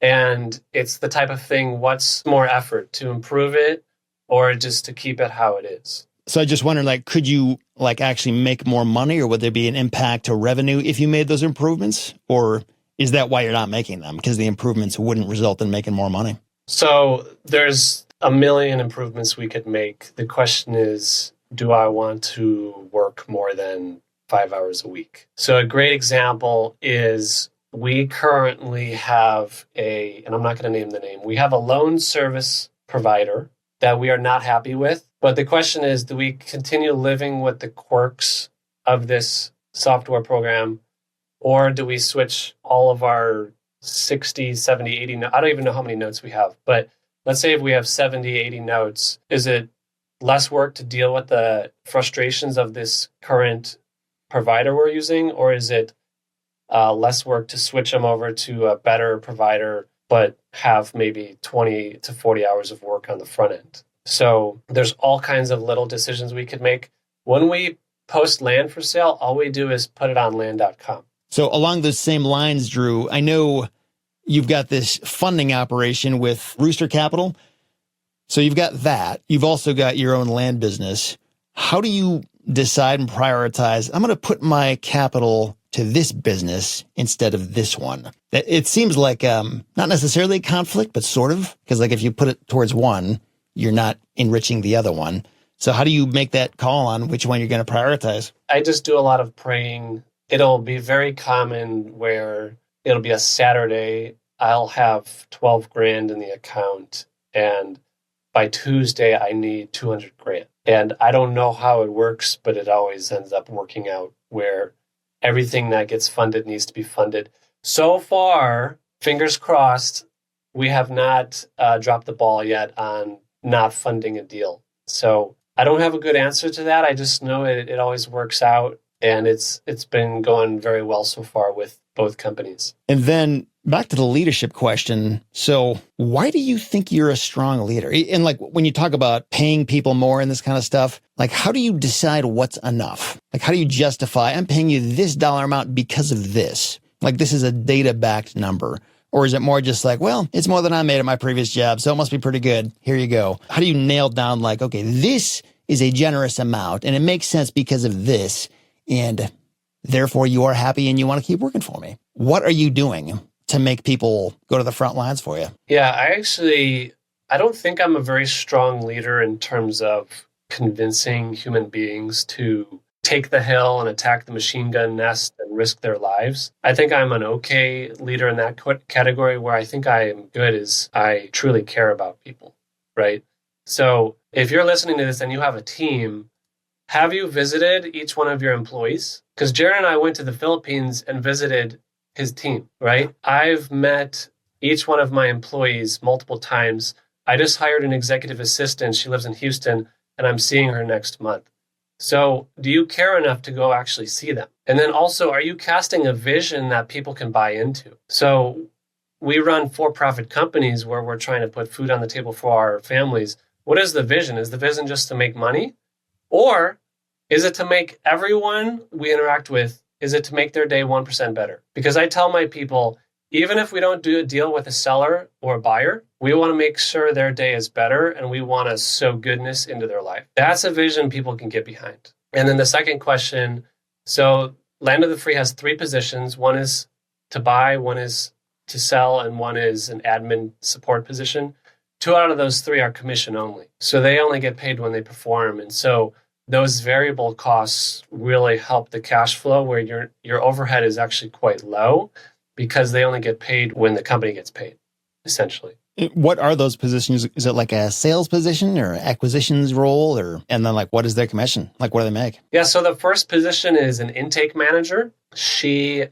And it's the type of thing, what's more effort, to improve it or just to keep it how it is? So I just wondered, like, could you like actually make more money, or would there be an impact to revenue if you made those improvements? Or is that why you're not making them? Because the improvements wouldn't result in making more money? So there's a million improvements we could make. The question is, do I want to work more than 5 hours a week? So a great example is we currently have and I'm not going to name the name, we have a loan service provider that we are not happy with. But the question is, do we continue living with the quirks of this software program, or do we switch all of our 60, 70, 80, I don't even know how many notes we have, but let's say if we have 70, 80 notes, is it less work to deal with the frustrations of this current provider we're using, or is it less work to switch them over to a better provider, but have maybe 20 to 40 hours of work on the front end? So there's all kinds of little decisions we could make. When we post land for sale, all we do is put it on land.com. So along those same lines, Drew, I know you've got this funding operation with Rooster Capital. So you've got that. You've also got your own land business. How do you decide and prioritize? I'm going to put my capital to this business instead of this one. It seems like not necessarily a conflict, but sort of, because like if you put it towards one, you're not enriching the other one. So how do you make that call on which one you're going to prioritize? I just do a lot of praying. It'll be very common where it'll be a Saturday. I'll have 12 grand in the account, and by Tuesday I need 200 grand. And I don't know how it works, but it always ends up working out where everything that gets funded needs to be funded. So far, fingers crossed, we have not dropped the ball yet on not funding a deal. So I don't have a good answer to that. I just know it always works out, and it's been going very well so far with both companies. And then back to the leadership question. So why do you think you're a strong leader? And like when you talk about paying people more and this kind of stuff, like how do you decide what's enough? Like how do you justify, I'm paying you this dollar amount because of this? Like this is a data-backed number. Or is it more just like, well, it's more than I made at my previous job, so it must be pretty good. Here you go. How do you nail down like, okay, this is a generous amount and it makes sense because of this, and therefore you are happy and you want to keep working for me? What are you doing to make people go to the front lines for you? Yeah, I don't think I'm a very strong leader in terms of convincing human beings to take the hill and attack the machine gun nest and risk their lives. I think I'm an okay leader in that category. Where I think I am good is I truly care about people, right? So if you're listening to this and you have a team, have you visited each one of your employees? Because Jaren and I went to the Philippines and visited his team, right? I've met each one of my employees multiple times. I just hired an executive assistant. She lives in Houston, and I'm seeing her next month. So do you care enough to go actually see them? And then also, are you casting a vision that people can buy into? So we run for-profit companies where we're trying to put food on the table for our families. What is the vision? Is the vision just to make money? Or is it to make everyone we interact with, is it to make their day 1% better? Because I tell my people, even if we don't do a deal with a seller or a buyer, we want to make sure their day is better, and we want to sow goodness into their life. That's a vision people can get behind. And then the second question, so Land of the Free has 3 positions. One is to buy, one is to sell, and one is an admin support position. 2 out of those 3 are commission only. So they only get paid when they perform. And so those variable costs really help the cash flow, where your overhead is actually quite low because they only get paid when the company gets paid, essentially. What are those positions? Is it like a sales position or acquisitions role? And then like, what is their commission? Like, what do they make? Yeah, so the first position is an intake manager. She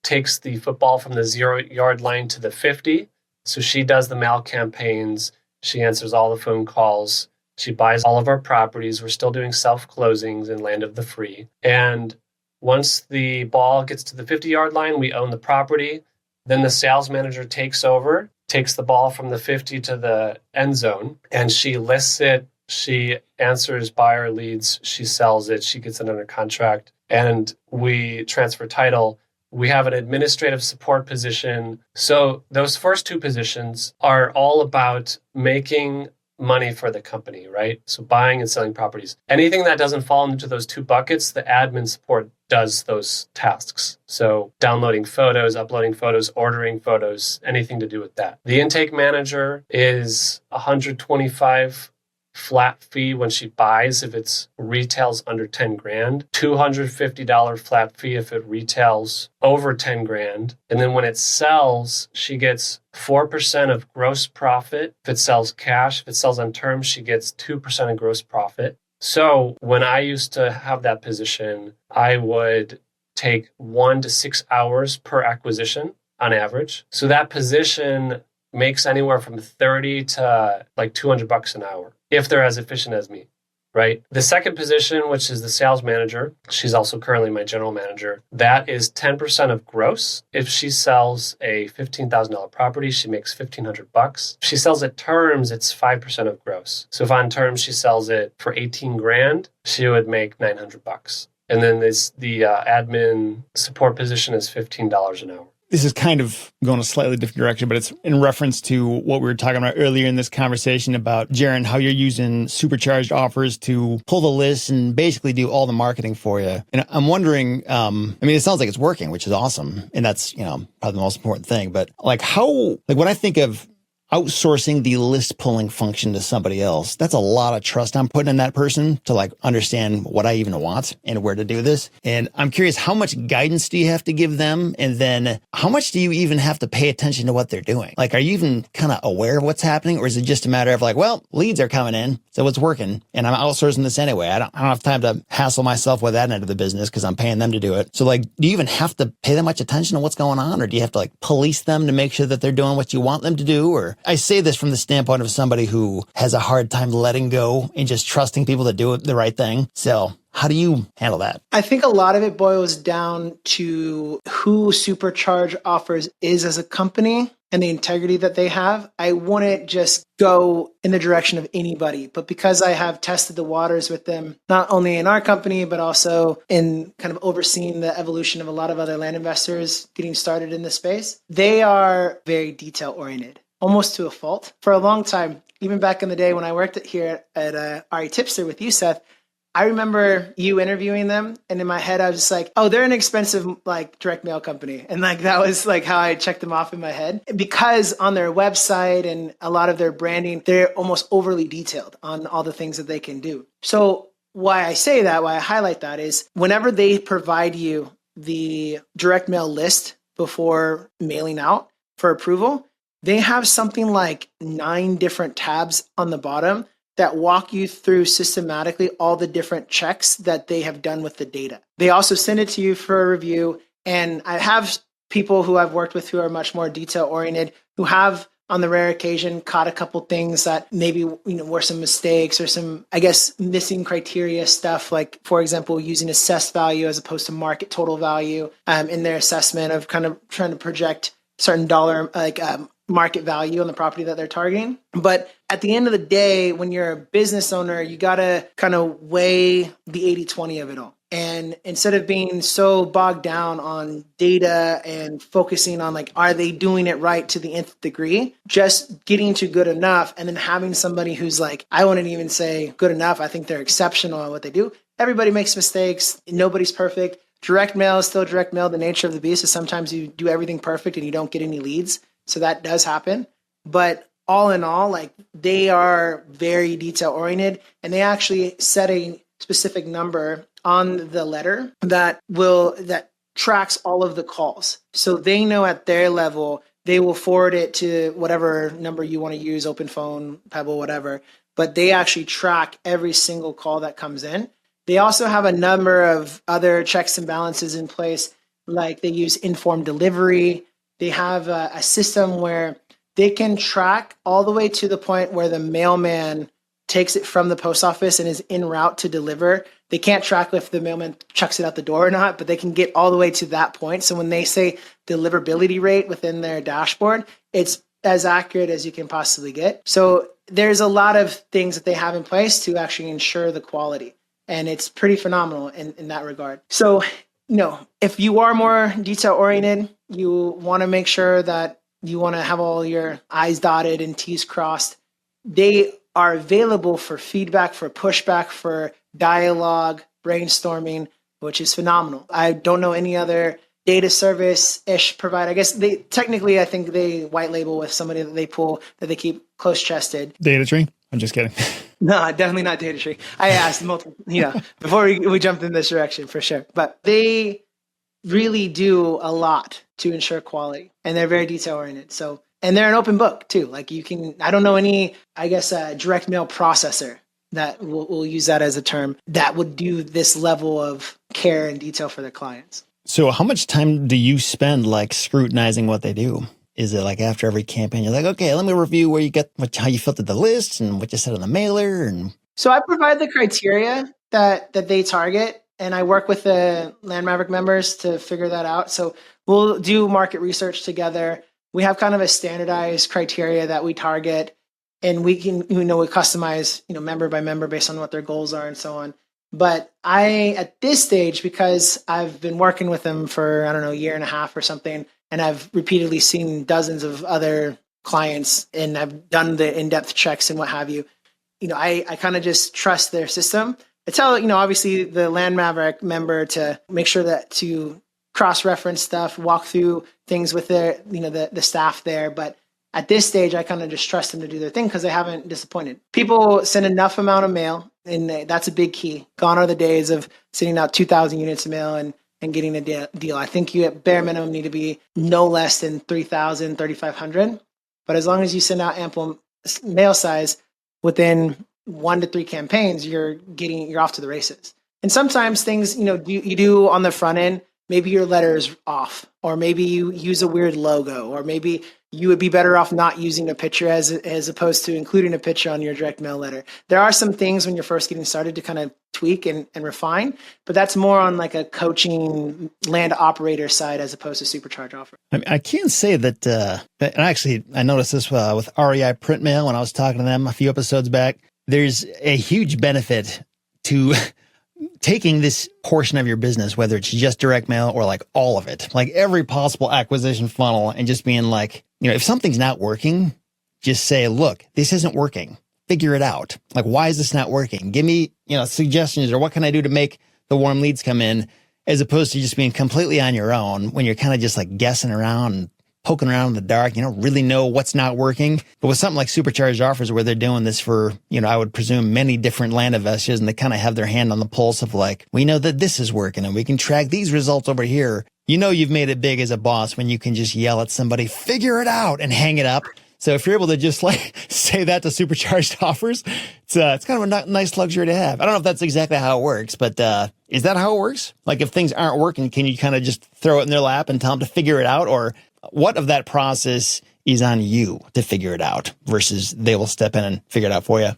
takes the football from the 0-yard line to the 50. So she does the mail campaigns. She answers all the phone calls. She buys all of our properties. We're still doing self-closings in Land of the Free. And once the ball gets to the 50-yard line, we own the property. Then the sales manager takes over, takes the ball from the 50 to the end zone, and she lists it. She answers buyer leads. She sells it. She gets it under contract, and we transfer title. We have an administrative support position. So those first 2 positions are all about making money for the company, right? So buying and selling properties. Anything that doesn't fall into those 2 buckets, the admin support does those tasks. So downloading photos, uploading photos, ordering photos, anything to do with that. The intake manager is $125 flat fee when she buys if it's retails under 10 grand, $250 flat fee if it retails over 10 grand. And then when it sells, she gets 4% of gross profit. If it sells cash, if it sells on terms, she gets 2% of gross profit. So when I used to have that position, I would take 1 to 6 hours per acquisition on average. So that position makes anywhere from 30 to like $200 an hour if they're as efficient as me, right? The second position, which is the sales manager, she's also currently my general manager. That is 10% of gross. If she sells a $15,000 property, she makes $1,500. If she sells at terms, it's 5% of gross. So if on terms she sells it for 18 grand, she would make $900. And then the admin support position is $15 an hour. this is kind of going a slightly different direction, but it's in reference to what we were talking about earlier in this conversation about, Jaren, how you're using supercharged offers to pull the list and basically do all the marketing for you. And I'm wondering, I mean, it sounds like it's working, which is awesome. And that's, probably the most important thing. But like when I think of outsourcing the list pulling function to somebody else, that's a lot of trust I'm putting in that person to like understand what I even want and where to do this. And I'm curious, how much guidance do you have to give them? And then how much do you even have to pay attention to what they're doing? Like, are you even kind of aware of what's happening? Or is it just a matter of like, well, leads are coming in, so it's working and I'm outsourcing this anyway. I don't have time to hassle myself with that end of the business because I'm paying them to do it. So like, do you even have to pay that much attention to what's going on? Or do you have to like police them to make sure that they're doing what you want them to do? Or I say this from the standpoint of somebody who has a hard time letting go and just trusting people to do the right thing. So how do you handle that? I think a lot of it boils down to who Supercharge Offers is as a company and the integrity that they have. I wouldn't just go in the direction of anybody, but because I have tested the waters with them, not only in our company, but also in kind of overseeing the evolution of a lot of other land investors getting started in this space, they are very detail oriented. Almost to a fault. For a long time, even back in the day when I worked here at REtipster with you, Seth, I remember you interviewing them, and in my head, I was just like, oh, they're an expensive like direct mail company. And like that was like how I checked them off in my head. Because on their website and a lot of their branding, they're almost overly detailed on all the things that they can do. So why I say that, why I highlight that is whenever they provide you the direct mail list before mailing out for approval, they have something like 9 different tabs on the bottom that walk you through systematically all the different checks that they have done with the data. They also send it to you for a review. And I have people who I've worked with who are much more detail oriented, who have on the rare occasion caught a couple things that maybe were some mistakes or some, I guess, missing criteria stuff. Like, for example, using assessed value as opposed to market total value in their assessment of kind of trying to project certain dollar market value on the property that they're targeting. But at the end of the day, when you're a business owner, you got to kind of weigh the 80-20 of it all. And instead of being so bogged down on data and focusing on like, are they doing it right to the nth degree, just getting to good enough and then having somebody who's like, I wouldn't even say good enough. I think they're exceptional at what they do. Everybody makes mistakes. Nobody's perfect. Direct mail is still direct mail. The nature of the beast is sometimes you do everything perfect and you don't get any leads. So that does happen. But all in all, like they are very detail oriented and they actually set a specific number on the letter that tracks all of the calls. So they know at their level, they will forward it to whatever number you want to use, open phone, Pebble, whatever. But they actually track every single call that comes in. They also have a number of other checks and balances in place, like they use informed delivery. They have a system where they can track all the way to the point where the mailman takes it from the post office and is en route to deliver. They can't track if the mailman chucks it out the door or not, but they can get all the way to that point. So when they say deliverability rate within their dashboard, it's as accurate as you can possibly get. So there's a lot of things that they have in place to actually ensure the quality. And it's pretty phenomenal in that regard. So, if you are more detail oriented, you want to make sure that you want to have all your I's dotted and T's crossed. They are available for feedback, for pushback, for dialogue, brainstorming, which is phenomenal. I don't know any other data service-ish provider. I guess I think they white label with somebody that they pull, that they keep close chested. Data tree? I'm just kidding. No, definitely not data tree. I asked multiple, before we jumped in this direction for sure. But they really do a lot to ensure quality and they're very detail oriented. So, and they're an open book too. Like I don't know any, direct mail processor that we'll use that as a term that would do this level of care and detail for their clients. So how much time do you spend like scrutinizing what they do? Is it like after every campaign, you're like, okay, let me review where you get how you filtered the list and what you said on the mailer? And so I provide the criteria that they target, and I work with the Land Maverick members to figure that out. So we'll do market research together. We have kind of a standardized criteria that we target, and we can, we customize, member by member based on what their goals are and so on. But at this stage, because I've been working with them for, a year and a half or something, and I've repeatedly seen dozens of other clients, and I've done the in-depth checks and what have you. I kind of just trust their system. I tell, obviously the Land Maverick member to make sure that to cross-reference stuff, walk through things with their, the staff there. But at this stage, I kind of just trust them to do their thing because they haven't disappointed. People send enough amount of mail, and that's a big key. Gone are the days of sending out 2,000 units of mail and getting a deal. I think you at bare minimum need to be no less than 3,000, 3,500. But as long as you send out ample mail size within 1 to 3 campaigns, you're off to the races. And sometimes things, you do on the front end, maybe your letter is off, or maybe you use a weird logo, or maybe you would be better off not using a picture as opposed to including a picture on your direct mail letter. There are some things when you're first getting started to kind of tweak and refine, but that's more on like a coaching land operator side as opposed to supercharge offer. I can say that, and actually I noticed this with REI print mail when I was talking to them a few episodes back. There's a huge benefit to taking this portion of your business, whether it's just direct mail or like all of it, like every possible acquisition funnel, and just being like, if something's not working, just say, look, this isn't working. Figure it out. Like, why is this not working? Give me, suggestions, or what can I do to make the warm leads come in, as opposed to just being completely on your own when you're kind of just like guessing around and poking around in the dark. You don't really know what's not working. But with something like supercharged offers, where they're doing this for, I would presume many different land investors, and they kind of have their hand on the pulse of like, we know that this is working and we can track these results over here. You've made it big as a boss when you can just yell at somebody, figure it out, and hang it up. So if you're able to just like say that to supercharged offers, it's kind of a nice luxury to have. I don't know if that's exactly how it works, but is that how it works? Like, if things aren't working, can you kind of just throw it in their lap and tell them to figure it out? Or what of that process is on you to figure it out versus they will step in and figure it out for you?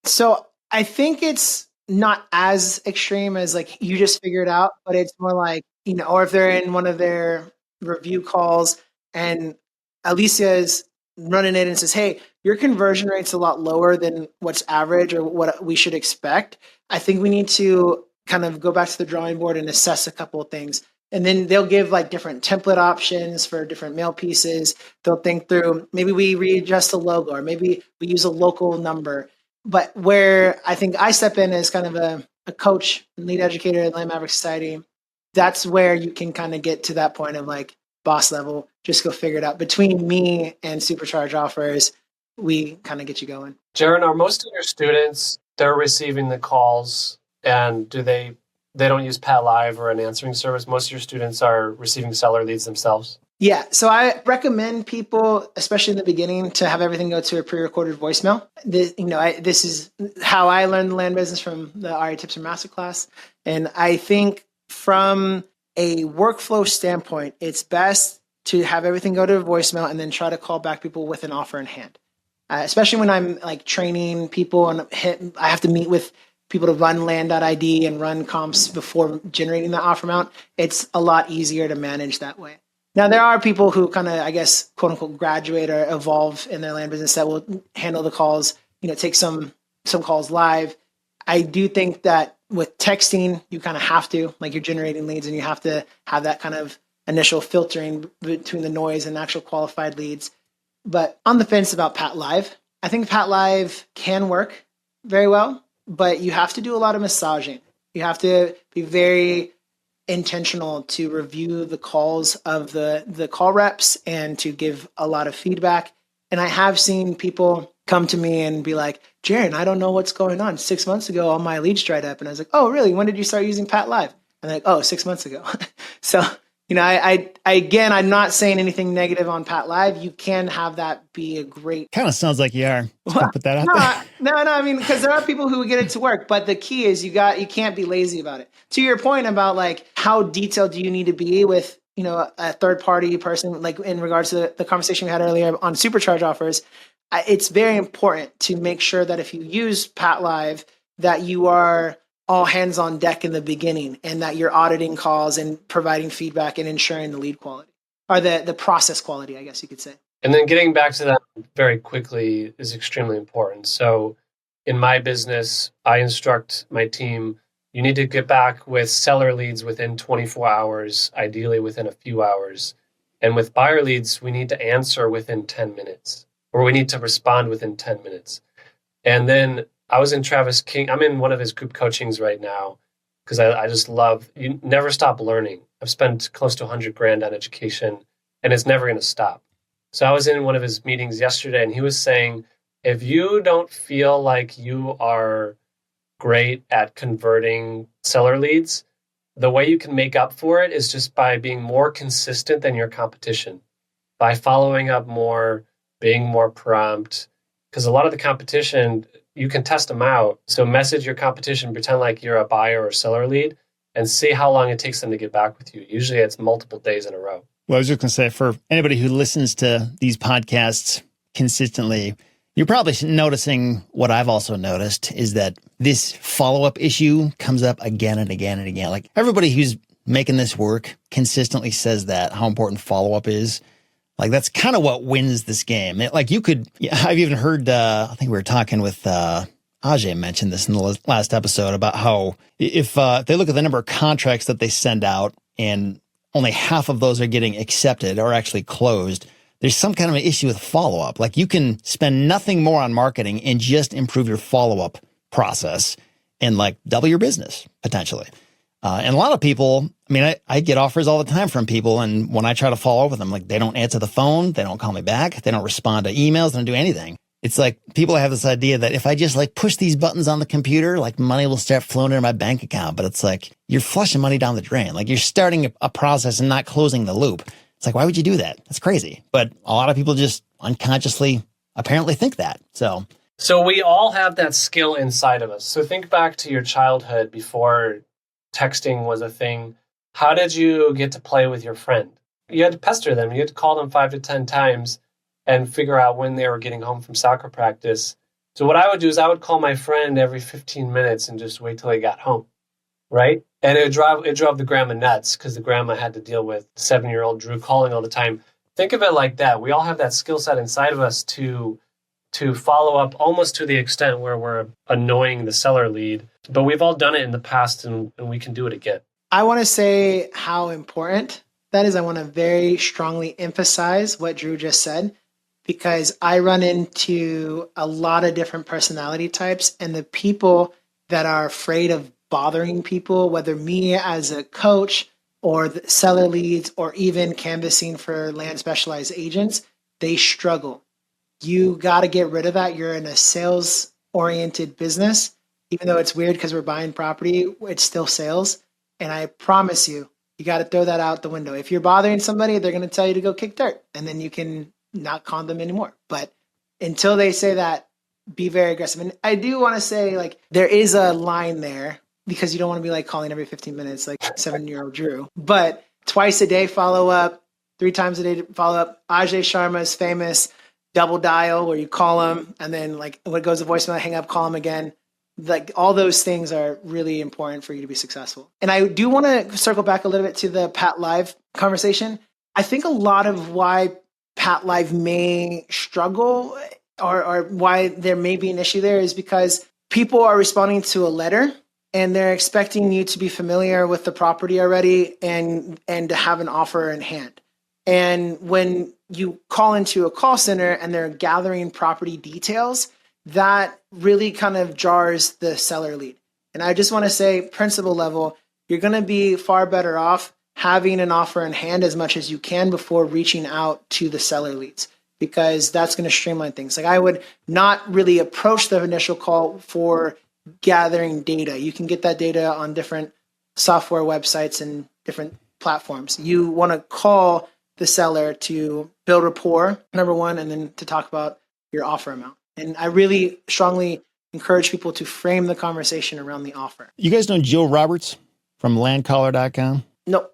So I think it's not as extreme as like you just figure it out, but it's more like, or if they're in one of their review calls and Alicia is running it and says, hey, your conversion rate's a lot lower than what's average or what we should expect. I think we need to kind of go back to the drawing board and assess a couple of things. And then they'll give like different template options for different mail pieces. They'll think through, maybe we readjust the logo, or maybe we use a local number. But where I think I step in as kind of a coach, lead educator at Land Maverick Society, that's where you can kind of get to that point of like boss level, just go figure it out. Between me and Supercharge Offers, we kind of get you going. Jaren, are most of your students, they're receiving the calls, and they don't use Pat Live or an answering service? Most of your students are receiving seller leads themselves? Yeah, so I recommend people, especially in the beginning, to have everything go to a pre-recorded voicemail. This is how I learned the land business from the REtipster masterclass. And I think from a workflow standpoint, it's best to have everything go to a voicemail and then try to call back people with an offer in hand. Especially when I'm like training people and I have to meet with people to run land.id and run comps before generating the offer amount. It's a lot easier to manage that way. Now, there are people who kind of, I guess, quote unquote, graduate or evolve in their land business that will handle the calls, take some calls live. I do think that with texting, you kind of have to, like, you're generating leads and you have to have that kind of initial filtering between the noise and actual qualified leads. But on the fence about Pat Live, I think Pat Live can work very well, but you have to do a lot of massaging. You have to be very intentional to review the calls of the call reps and to give a lot of feedback. And I have seen people come to me and be like, Jaren, I don't know what's going on. 6 months ago, all my leads dried up. And I was like, oh, really? When did you start using Pat Live? And they're like, oh, 6 months ago. So, I'm not saying anything negative on Pat Live. You can have that be a great. Kind of sounds like you are. Put that out there. No. I mean, because there are people who get it to work, but the key is you can't be lazy about it. To your point about like how detailed do you need to be with a third party person, like in regards to the conversation we had earlier on supercharge offers, it's very important to make sure that if you use Pat Live, that you are all hands on deck in the beginning and that you're auditing calls and providing feedback and ensuring the lead quality or the process quality, I guess you could say. And then getting back to that very quickly is extremely important. So in my business, I instruct my team, you need to get back with seller leads within 24 hours, ideally within a few hours. And with buyer leads, we need to answer within 10 minutes, or we need to respond within 10 minutes. And then I was in Travis King. I'm in one of his group coachings right now because I just love, you never stop learning. I've spent close to $100,000 on education, and it's never going to stop. So I was in one of his meetings yesterday, and he was saying, if you don't feel like you are great at converting seller leads, the way you can make up for it is just by being more consistent than your competition, by following up more, being more prompt. Because a lot of the competition, you can test them out. So message your competition, pretend like you're a buyer or seller lead, and see how long it takes them to get back with you. Usually it's multiple days in a row. Well, I was just going to say, for anybody who listens to these podcasts consistently, you're probably noticing what I've also noticed is that this follow-up issue comes up again and again and again. Like everybody who's making this work consistently says that, how important follow-up is. Like that's kind of what wins this game. Like you could, I've even heard, I think we were talking with Ajay mentioned this in the last episode about how if they look at the number of contracts that they send out and only half of those are getting accepted or actually closed, there's some kind of an issue with follow-up. Like you can spend nothing more on marketing and just improve your follow-up process and like double your business potentially. And a lot of people, I mean, I get offers all the time from people. And when I try to follow up with them, like they don't answer the phone, they don't call me back, they don't respond to emails, they don't do anything. It's like people have this idea that if I just like push these buttons on the computer, like money will start flowing into my bank account. But it's like you're flushing money down the drain. Like you're starting a process and not closing the loop. It's like, why would you do that? That's crazy. But a lot of people just unconsciously apparently think that. So we all have that skill inside of us. So think back to your childhood before texting was a thing. How did you get to play with your friend? You had to pester them. You had to call them 5 to 10 times and figure out when they were getting home from soccer practice. So what I would do is I would call my friend every 15 minutes and just wait till he got home, right? And it drove the grandma nuts because the grandma had to deal with 7-year-old Drew calling all the time. Think of it like that. We all have that skill set inside of us to follow up almost to the extent where we're annoying the seller lead. But we've all done it in the past and we can do it again. I want to say how important that is. I want to very strongly emphasize what Drew just said, because I run into a lot of different personality types, and the people that are afraid of bothering people, whether me as a coach or the seller leads or even canvassing for land specialized agents, they struggle. You got to get rid of that. You're in a sales oriented business. Even though it's weird because we're buying property, it's still sales. And I promise you, you got to throw that out the window. If you're bothering somebody, they're going to tell you to go kick dirt, and then you can not con them anymore. But until they say that, be very aggressive. And I do want to say, like, there is a line there because you don't want to be like calling every 15 minutes, like 7-year-old Drew. But twice a day follow up, 3 times a day follow up. Ajay Sharma's famous double dial where you call them and then like when it goes to voicemail, hang up, call them again. Like all those things are really important for you to be successful. And I do want to circle back a little bit to the Pat Live conversation. I think a lot of why Pat Live may struggle or why there may be an issue there is because people are responding to a letter and they're expecting you to be familiar with the property already and to have an offer in hand. And when you call into a call center and they're gathering property details, that really kind of jars the seller lead. And I just want to say, principal level, you're going to be far better off having an offer in hand as much as you can before reaching out to the seller leads, because that's going to streamline things. Like I would not really approach the initial call for gathering data. You can get that data on different software websites and different platforms. You want to call the seller to build rapport, number one, and then to talk about your offer amount. And I really strongly encourage people to frame the conversation around the offer. You guys know Joe Roberts from landcaller.com? No.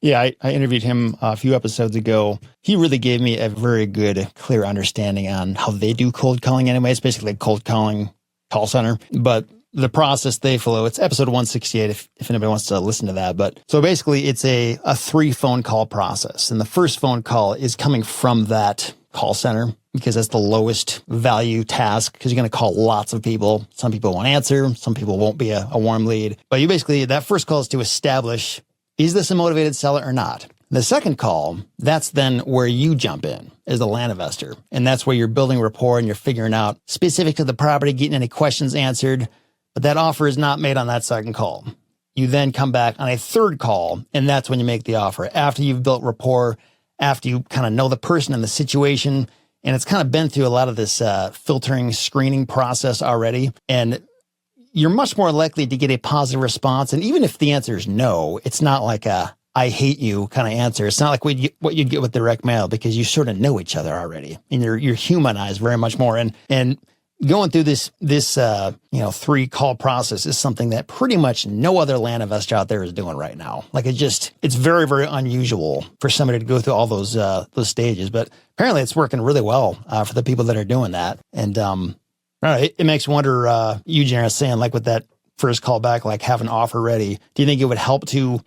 Yeah, I interviewed him a few episodes ago. He really gave me a very good, clear understanding on how they do cold calling anyway. It's basically like cold calling call center. But the process they follow, it's episode 168 if anybody wants to listen to that. But so basically it's a 3 phone call process. And the first phone call is coming from that call center because that's the lowest value task because you're going to call lots of people. Some people won't answer. Some people won't be a warm lead. But you basically, that first call is to establish, is this a motivated seller or not? The second call, that's then where you jump in as the land investor. And that's where you're building rapport and you're figuring out specific to the property, getting any questions answered. But that offer is not made on that second call. You then come back on a third call, and that's when you make the offer. After you've built rapport, after you kind of know the person and the situation, and it's kind of been through a lot of this filtering, screening process already. And you're much more likely to get a positive response. And even if the answer is no, it's not like a I hate you kind of answer. It's not like what you'd get with direct mail, because you sort of know each other already and you're humanized very much more. And going through this 3 call process is something that pretty much no other land investor out there is doing right now. Like it's very, very unusual for somebody to go through all those stages, but apparently it's working really well for the people that are doing that. And it makes me wonder, you, Jaren, saying like with that first call back, like have an offer ready. Do you think it would help to,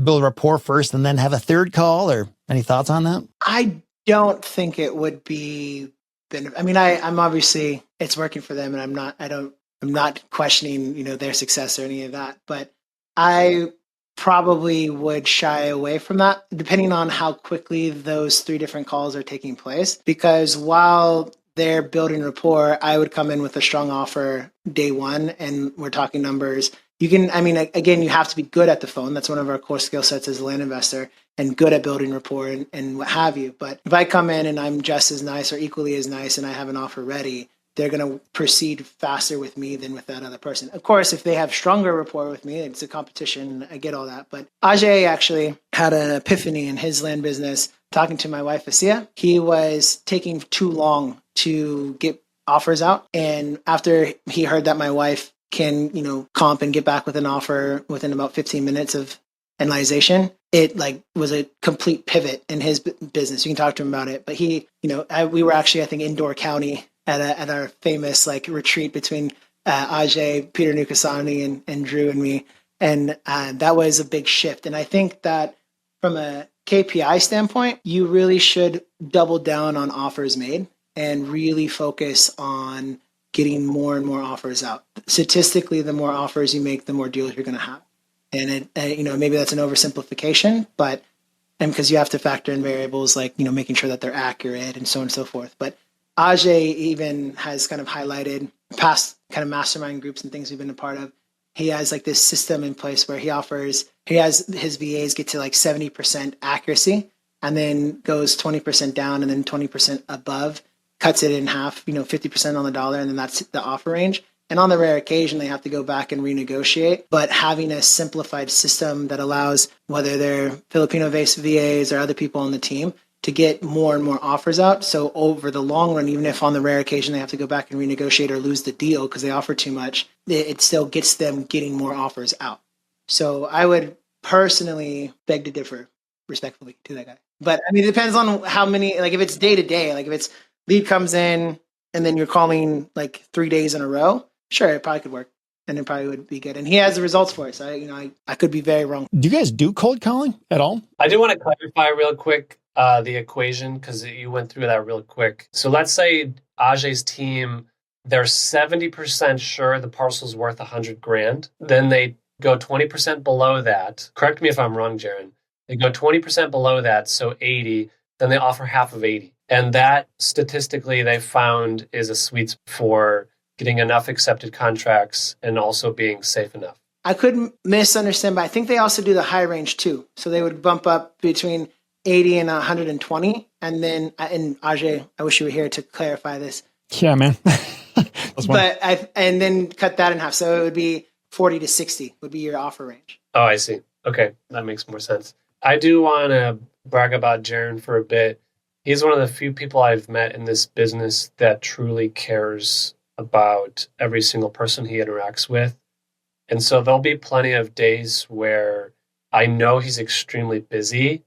build rapport first and then have a third call, or any thoughts on that? I don't think it would be. I'm obviously it's working for them, and I'm not questioning, their success or any of that. But I probably would shy away from that, depending on how quickly those 3 different calls are taking place. Because while they're building rapport, I would come in with a strong offer day one, and we're talking numbers. Again, you have to be good at the phone. That's one of our core skill sets as a land investor, and good at building rapport and what have you. But if I come in and I'm just as nice or equally as nice and I have an offer ready, they're going to proceed faster with me than with that other person. Of course, if they have stronger rapport with me, it's a competition. I get all that. But Ajay actually had an epiphany in his land business talking to my wife, Asia. He was taking too long to get offers out. And after he heard that my wife can, comp and get back with an offer within about 15 minutes of analyzation, it was a complete pivot in his business. You can talk to him about it. But we were actually, I think, Indoor County at our famous retreat between Ajay, Peter Nukasani, and Drew and me. And that was a big shift. And I think that from a KPI standpoint, you really should double down on offers made and really focus on getting more and more offers out. Statistically, the more offers you make, the more deals you're going to have. And maybe that's an oversimplification, but because you have to factor in variables like making sure that they're accurate and so on and so forth. But Ajay even has kind of highlighted past kind of mastermind groups and things we've been a part of. He has this system in place where he has his VAs get to 70% accuracy, and then goes 20% down and then 20% above, cuts it in half, 50% on the dollar, and then that's the offer range. And on the rare occasion, they have to go back and renegotiate. But having a simplified system that allows, whether they're Filipino-based VAs or other people on the team, to get more and more offers out. So over the long run, even if on the rare occasion they have to go back and renegotiate or lose the deal because they offer too much, it still gets them getting more offers out. So I would personally beg to differ respectfully to that guy. But it depends on how many, if it's day to day, if it's lead comes in and then you're calling 3 days in a row, sure, it probably could work. And it probably would be good. And he has the results for it. So I could be very wrong. Do you guys do cold calling at all? I do want to clarify real quick the equation, because you went through that real quick. So let's say Ajay's team, they're 70% sure the parcel's worth $100,000. Then they go 20% below that. Correct me if I'm wrong, Jaren. They go 20% below that, so 80. Then they offer half of 80. And that statistically they found is a sweet spot for getting enough accepted contracts and also being safe enough. I could misunderstand, but I think they also do the high range too. So they would bump up between 80 and 120. And then, and Ajay, I wish you were here to clarify this. Yeah, man. And then cut that in half. So it would be 40 to 60 would be your offer range. Oh, I see. Okay, that makes more sense. I do want to brag about Jaren for a bit. He's one of the few people I've met in this business that truly cares about every single person he interacts with. And so there'll be plenty of days where I know he's extremely busy,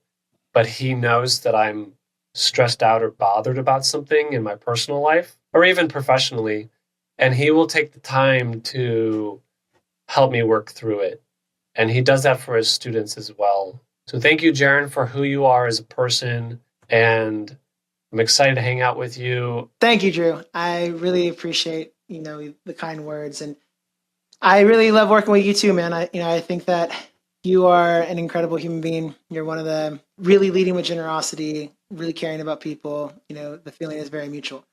but he knows that I'm stressed out or bothered about something in my personal life or even professionally. And he will take the time to help me work through it. And he does that for his students as well. So thank you, Jaren, for who you are as a person. And I'm excited to hang out with you. Thank you, Drew. I really appreciate, the kind words. And I really love working with you too, man. I think that You are an incredible human being. You're one of the really leading with generosity, really caring about people. The feeling is very mutual.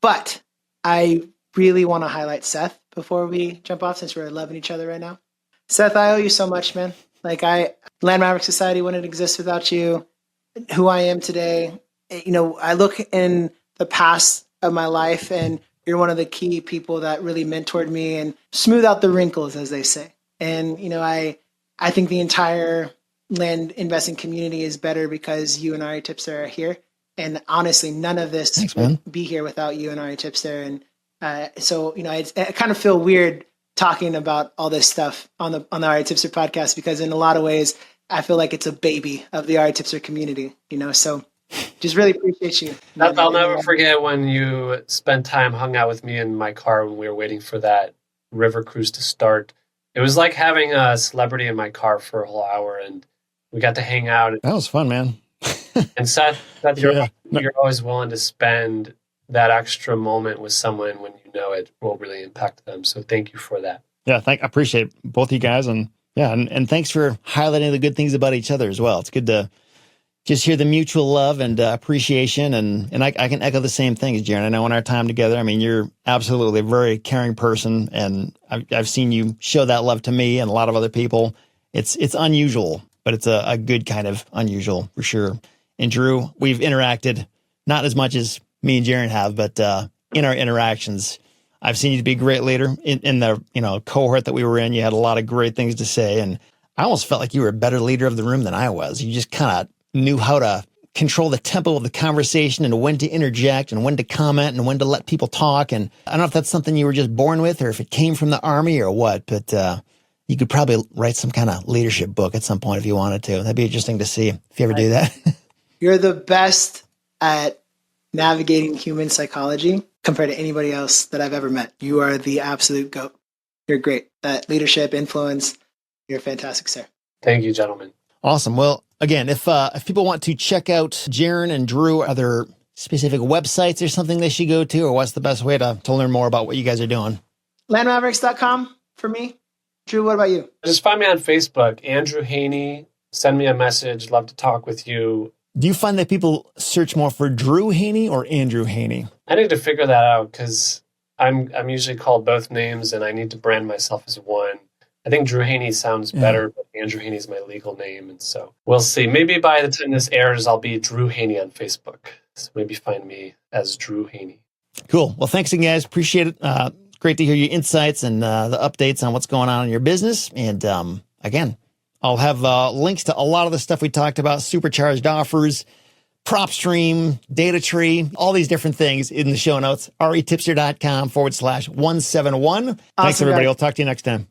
But I really want to highlight Seth before we jump off, since we're loving each other right now. Seth, I owe you so much, man. Land Maverick Society wouldn't exist without you. Who I am today, I look in the past of my life, and you're one of the key people that really mentored me and smooth out the wrinkles, as they say. And, I think the entire land investing community is better because you and REtipster are here. And honestly, none of this would be here without you and REtipster. And so, I kind of feel weird talking about all this stuff on the REtipster podcast, because in a lot of ways, I feel like it's a baby of the REtipster community, so just really appreciate you. I'll never forget when you spent time, hung out with me in my car when we were waiting for that river cruise to start. It was like having a celebrity in my car for a whole hour, and we got to hang out. That was fun, man. And Seth, you're always willing to spend that extra moment with someone when you know it will really impact them. So thank you for that. Yeah, I appreciate both you guys, and thanks for highlighting the good things about each other as well. It's good to just hear the mutual love and appreciation, and I can echo the same thing as Jaren. I know in our time together, I mean, you're absolutely a very caring person, and I've seen you show that love to me and a lot of other people. It's unusual, but it's a good kind of unusual for sure. And Drew, we've interacted, not as much as me and Jaren have, but in our interactions, I've seen you to be a great leader in the cohort that we were in. You had a lot of great things to say, and I almost felt like you were a better leader of the room than I was. You just kind of knew how to control the tempo of the conversation and when to interject and when to comment and when to let people talk. And I don't know if that's something you were just born with or if it came from the Army or what, but you could probably write some kind of leadership book at some point if you wanted to. That'd be interesting to see if you ever do that. You're the best at navigating human psychology compared to anybody else that I've ever met. You are the absolute GOAT. You're great at leadership, influence. You're fantastic, sir. Thank you, gentlemen. Awesome. Well, again, if people want to check out Jaren and Drew, are there specific websites or something they should go to, or what's the best way to learn more about what you guys are doing? Landmavericks.com for me. Drew, what about you? Just find me on Facebook, Andrew Haney. Send me a message. Love to talk with you. Do you find that people search more for Drew Haney or Andrew Haney? I need to figure that out because I'm usually called both names, and I need to brand myself as one. I think Drew Haney sounds better, but Andrew Haney is my legal name. And so we'll see. Maybe by the time this airs, I'll be Drew Haney on Facebook. So maybe find me as Drew Haney. Cool. Well, thanks again, guys. Appreciate it. Great to hear your insights and the updates on what's going on in your business. And again, I'll have links to a lot of the stuff we talked about, supercharged offers, prop stream, data tree, all these different things in the show notes, retipster.com/171. Thanks, everybody. Guys. I'll talk to you next time.